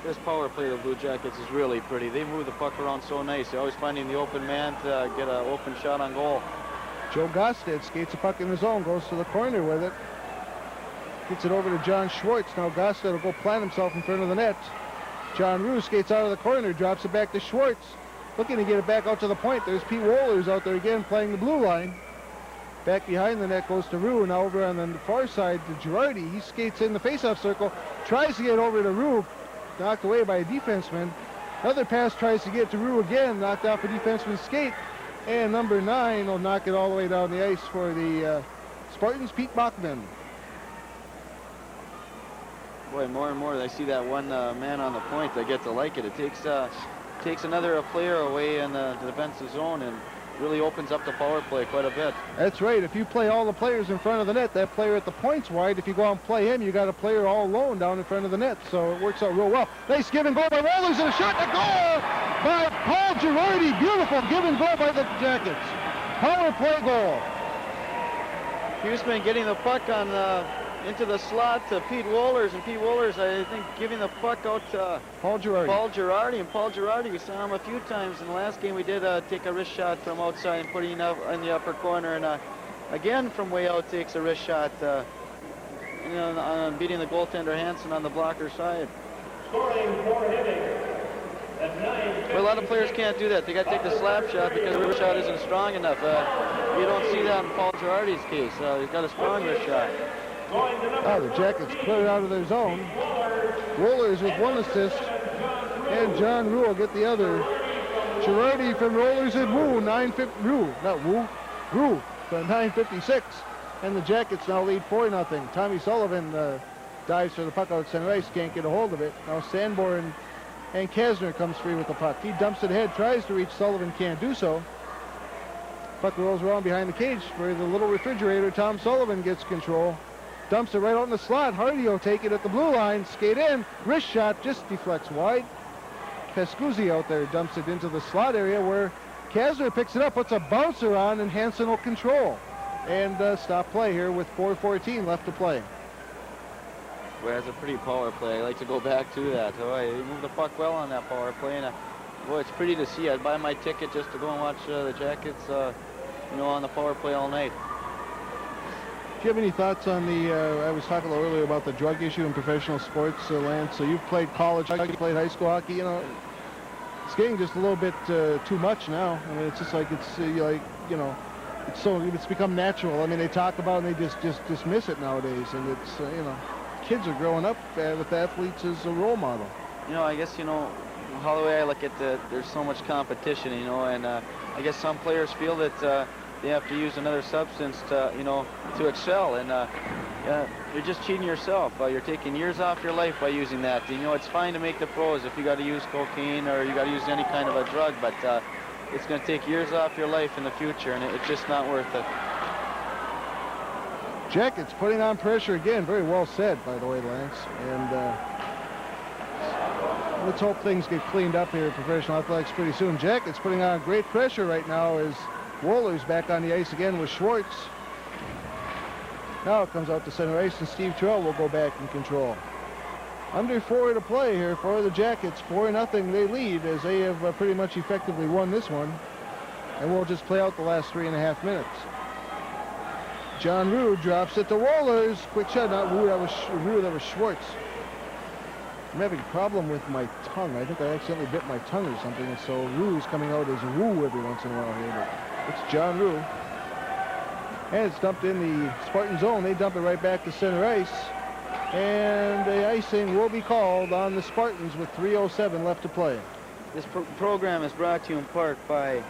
This power play of the Blue Jackets is really pretty. They move the puck around so nice. They're always finding the open man to get an open shot on goal. Joe Gosted skates the puck in the zone, goes to the corner with it. Gets it over to John Schwartz. Now Gosted will go plant himself in front of the net. John Rue skates out of the corner, drops it back to Schwartz. Looking to get it back out to the point. There's Pete Wohlers out there again playing the blue line. Back behind the net goes to Rue. Now over on the far side to Girardi. He skates in the faceoff circle, tries to get over to Rue. Knocked away by a defenseman. Another pass tries to get to Rue again, knocked off a defenseman's skate. And number 9 will knock it all the way down the ice for the Spartans, Pete Bachman. Boy, more and more I see that one man on the point. I get to like it. It takes another player away in the defensive zone and really opens up the power play quite a bit. That's right. If you play all the players in front of the net, that player at the point's wide. If you go out and play him, you got a player all alone down in front of the net. So it works out real well. Nice give and go by Wohlers and a shot to goal by Paul Girardi. Beautiful give and go by the Jackets. Power play goal. Huseman getting the puck on into the slot to Pete Wohlers, and Pete Wohlers, I think, giving the puck out to Paul Girardi. And Paul Girardi, we saw him a few times in the last game. We did take a wrist shot from outside and putting up in the upper corner, and again from way out takes a wrist shot, on beating the goaltender Hansen on the blocker side. Scoring for Hibbing at 9. Well, a lot of players can't do that. They got to take the slap shot because the wrist shot isn't strong enough. You don't see that in Paul Girardi's case. He's got a strong wrist shot. The Jackets clear it out of their zone. Wohlers with 1 assist, and John Rue will get the other. Girardi from Rollers and Rue, Rue for 9:56, and the Jackets now lead 4-0. Tommy Sullivan dives for the puck out center ice, can't get a hold of it. Now Sanborn and Kasner comes free with the puck. He dumps it ahead, tries to reach Sullivan, can't do so. Puck rolls around behind the cage where the little refrigerator, Tom Sullivan, gets control. Dumps it right out in the slot. Hardy will take it at the blue line, skate in, wrist shot, just deflects wide. Pescuzzi out there dumps it into the slot area where Kasner picks it up, puts a bouncer on, and Hansen will control. And stop play here with 4:14 left to play. Well, that's a pretty power play. I like to go back to that. He moved the puck well on that power play, and boy, it's pretty to see. I'd buy my ticket just to go and watch the Jackets, on the power play all night. Do you have any thoughts on the, I was talking a little earlier about the drug issue in professional sports, Lance? So you've played college hockey, you played high school hockey, it's getting just a little bit too much now. I mean, it's just like, it's become natural. I mean, they talk about it and they just dismiss it nowadays. And it's, kids are growing up with athletes as a role model. I guess, how the way I look at it, there's so much competition, and I guess some players feel that they have to use another substance to excel, and you're just cheating yourself. You're taking years off your life by using that. It's fine to make the pros if you got to use cocaine or you got to use any kind of a drug, but it's going to take years off your life in the future, and it's just not worth it. Jackets putting on pressure again. Very well said, by the way, Lance. And let's hope things get cleaned up here in professional athletics pretty soon. Jackets putting on great pressure right now as Wohlers back on the ice again with Schwartz. Now it comes out to center ice, and Steve Terrell will go back in control. Under 4 to play here for the Jackets. 4-0 they lead as they have pretty much effectively won this one. And we'll just play out the last 3.5 minutes. John Rue drops it to Wohlers. Quick shot, not Rue, that was Schwartz. I'm having a problem with my tongue. I think I accidentally bit my tongue or something, and so Rue's coming out as Rue every once in a while here. But it's John Rue. And it's dumped in the Spartan zone. They dump it right back to center ice. And the icing will be called on the Spartans with 3:07 left to play. This program is brought to you in part by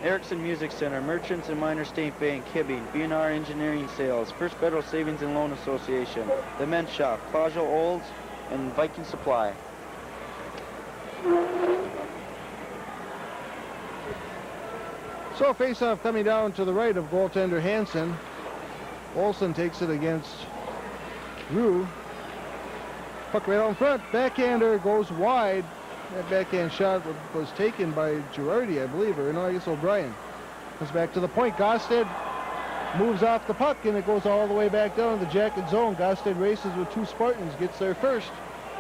Erickson Music Center, Merchants and Minor State Bank, Hibbing, B&R Engineering Sales, First Federal Savings and Loan Association, The Men's Shop, Claudio Olds, and Viking Supply. So face-off coming down to the right of goaltender Hansen. Olsen takes it against Rue. Puck right out in front. Backhander goes wide. That backhand shot was taken by Girardi, I believe, or no, I guess O'Brien. Comes back to the point. Gosted moves off the puck, and it goes all the way back down to the Jacket zone. Gosted races with 2 Spartans, gets there first.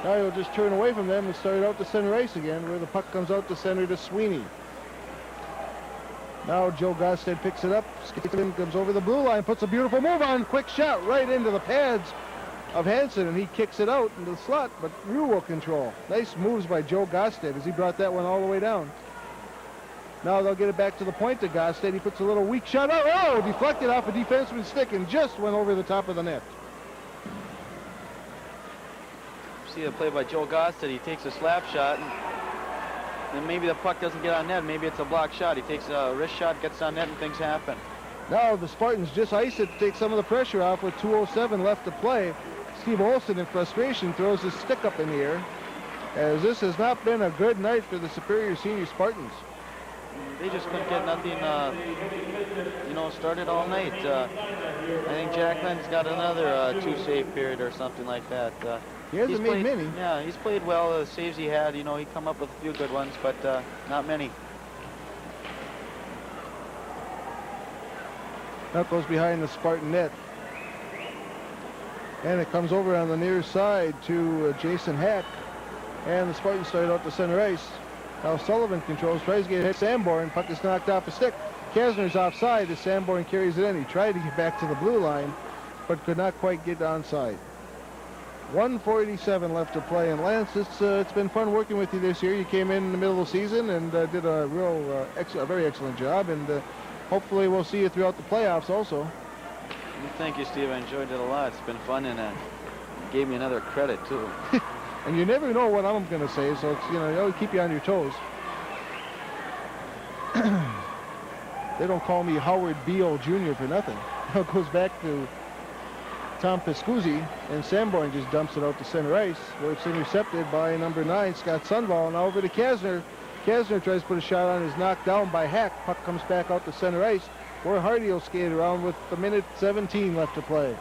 Now he'll just turn away from them and start out to center ice again, where the puck comes out to center to Sweeney. Now Joe Gosted picks it up, skates in, comes over the blue line, puts a beautiful move on, quick shot right into the pads of Hansen, and he kicks it out into the slot, but Rue will control. Nice moves by Joe Gosted as he brought that one all the way down. Now they'll get it back to the point to Gosted. He puts a little weak shot out. Oh, deflected off a defenseman's stick and just went over the top of the net. See the play by Joe Gosted. He takes a slap shot, and maybe the puck doesn't get on net. Maybe it's a block shot. He takes a wrist shot, gets on net, and things happen. Now the Spartans just ice it to take some of the pressure off with 2:07 left to play. Steve Olsen, in frustration, throws his stick up in the air, as this has not been a good night for the Superior Senior Spartans. They just couldn't get nothing, started all night. I think Jacklin's got another 2-save period or something like that. He hasn't made many. Yeah, he's played well. The saves he had, he come up with a few good ones, but not many. That goes behind the Spartan net. And it comes over on the near side to Jason Hack. And the Spartans start out to center ice. Now Sullivan controls, tries to get hit Sanborn. Puck is knocked off a stick. Kasner's offside as Sanborn carries it in. He tried to get back to the blue line, but could not quite get onside. 1:47 left to play. And Lance, it's been fun working with you this year. You came in the middle of the season and did a very excellent job. And hopefully we'll see you throughout the playoffs also. Thank you, Steve. I enjoyed it a lot. It's been fun, and gave me another credit too. And you never know what I'm going to say, so it's, it'll keep you on your toes. They don't call me Howard Beal Jr. for nothing. It goes back to Tom Piscuzzi, and Sanborn just dumps it out to center ice, where it's intercepted by number 9, Scott Sundvall. Now over to Kasner. Kasner tries to put a shot on, is knocked down by Hack. Puck comes back out to center ice, where Hardy will skate around with a minute 17 left to play.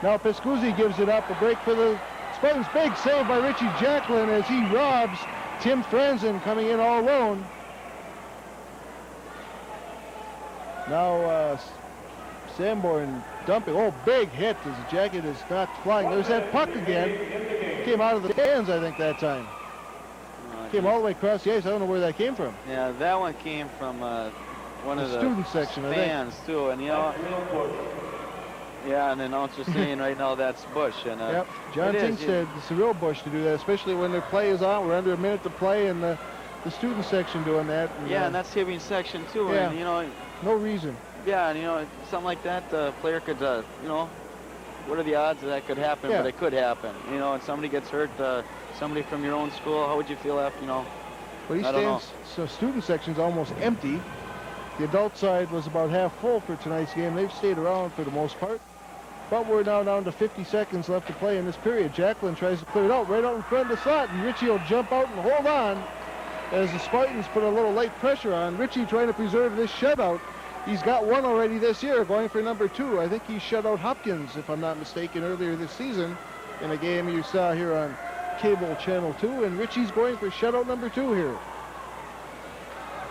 Now Piscuzzi gives it up, a break for the Spartans. Big save by Richie Jacklin as he robs Tim Franzen, coming in all alone. Now Sanborn dumping. Oh, big hit as the jacket is knocked flying. There's that puck again. Came out of the hands, I think, that time. Came all the way across the ice. I don't know where that came from. Yeah, that one came from one of the student section, fans, too. And, yeah, and the announcer's saying right now that's Bush. And, yep, John Tink said it's a real Bush to do that, especially when their play is on. We're under a minute to play, and the student section doing that. And, yeah, and that's Hibbing section, too. Yeah, and, no reason. Yeah, and, something like that, the player could, what are the odds that could happen? Yeah. But it could happen. And somebody gets hurt, somebody from your own school, how would you feel after, Well, he stands, so student section's almost empty. The adult side was about half full for tonight's game. They've stayed around for the most part. But we're now down to 50 seconds left to play in this period. Jacklin tries to clear it out right out in front of the slot, and Richie will jump out and hold on as the Spartans put a little light pressure on. Richie trying to preserve this shutout. He's got one already this year, going for number 2. I think he shut out Hopkins, if I'm not mistaken, earlier this season in a game you saw here on cable channel 2. And Richie's going for shutout number 2 here.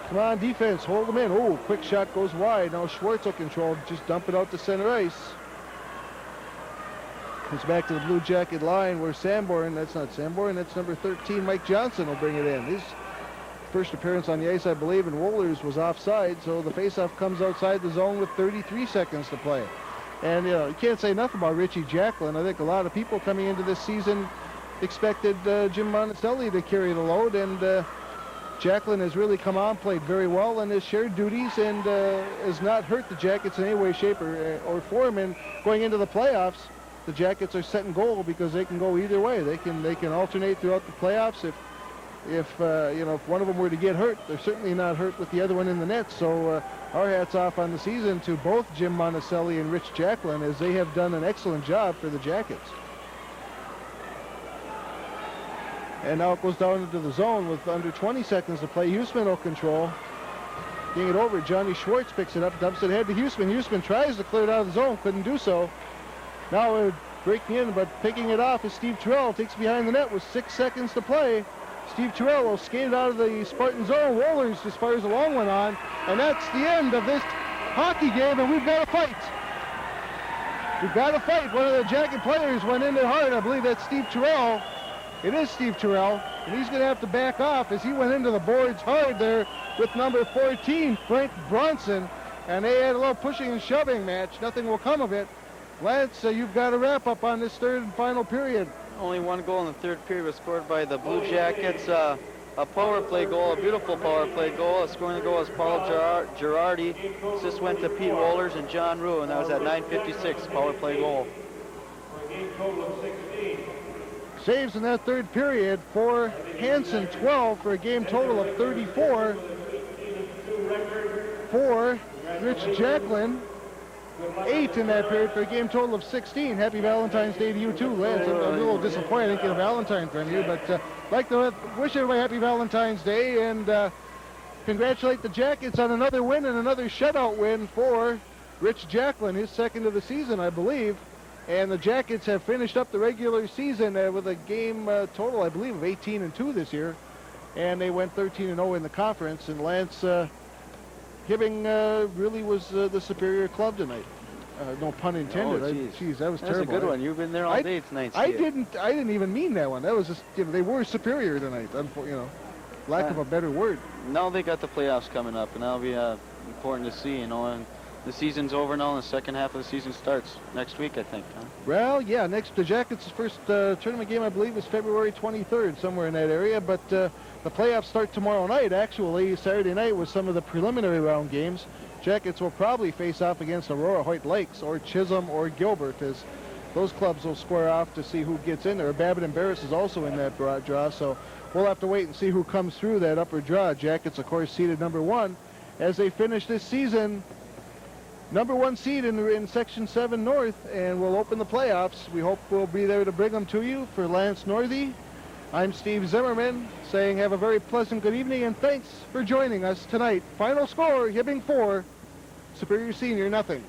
Come on, defense, hold him in. Oh, quick shot goes wide. Now Schwartz will control, just dump it out to center ice. Comes back to the Blue Jacket line where Sanborn, that's not Sanborn, that's number 13, Mike Johnson will bring it in. His first appearance on the ice, I believe, and Wohlers was offside, so the faceoff comes outside the zone with 33 seconds to play. And, you can't say enough about Richie Jacklin. I think a lot of people coming into this season expected Jim Monticelli to carry the load, and Jacklin has really come on, played very well, and has shared duties, and has not hurt the Jackets in any way, shape, or form. And going into the playoffs, the Jackets are setting goal because they can go either way. They can alternate throughout the playoffs. If one of them were to get hurt, they're certainly not hurt with the other one in the net. So our hats off on the season to both Jim Monticelli and Rich Jacklin, as they have done an excellent job for the Jackets. And now it goes down into the zone with under 20 seconds to play. Huesman will control. Getting it over, Johnny Schwartz picks it up, dumps it ahead to Huesman. Huesman tries to clear it out of the zone, couldn't do so. Now we're breaking in, but picking it off is Steve Terrell. Takes behind the net with 6 seconds to play. Steve Terrell will skate it out of the Spartan zone. Wohlers just fires a long one on. And that's the end of this hockey game, and we've got to fight. We've got to fight. One of the Jacket players went in there hard. I believe that's Steve Terrell. It is Steve Terrell, and he's going to have to back off as he went into the boards hard there with number 14, Frank Bronson. And they had a little pushing and shoving match. Nothing will come of it. Lance, you've got to wrap up on this third and final period. Only one goal in the third period was scored by the Blue Jackets. A power play goal, a beautiful power play goal. A scoring goal was Paul Girardi. Assist went to Pete Wohlers and John Rue, and that was at 9:56, power play goal. Saves in that third period for Hansen, 12 for a game total of 34. For Rich Jacklin, 8 in that period for a game total of 16. Happy Valentine's Day to you too, Lance. I'm a little disappointed I didn't get a Valentine from you, but I'd like to wish everybody happy Valentine's Day and congratulate the Jackets on another win and another shutout win for Rich Jacklin, his second of the season, I believe. And the Jackets have finished up the regular season with a game total, I believe, of 18-2 this year. And they went 13-0 in the conference. And Lance, Hibbing really was the superior club tonight. No pun intended. Oh, geez. Geez, that was That's terrible. a good one. You've been there all day tonight, I Steve. didn't even mean that one. That was just, they were superior tonight. Lack of a better word. Now they got the playoffs coming up, and that'll be important to see, and the season's over now, and the second half of the season starts next week, I think. Huh? Well, yeah, the Jackets' first tournament game, I believe, is February 23rd, somewhere in that area, but the playoffs start tomorrow night, actually. Saturday night with some of the preliminary round games. Jackets will probably face off against Aurora Hoyt Lakes or Chisholm or Gilbert, as those clubs will square off to see who gets in there. Babbitt and Barris is also in that draw, so we'll have to wait and see who comes through that upper draw. Jackets, of course, seeded number 1 as they finish this season. Number 1 seed in Section 7 North, and we'll open the playoffs. We hope we'll be there to bring them to you. For Lance Northey, I'm Steve Zimmerman, saying have a very pleasant good evening, and thanks for joining us tonight. Final score, Hibbing 4, Superior Senior 0.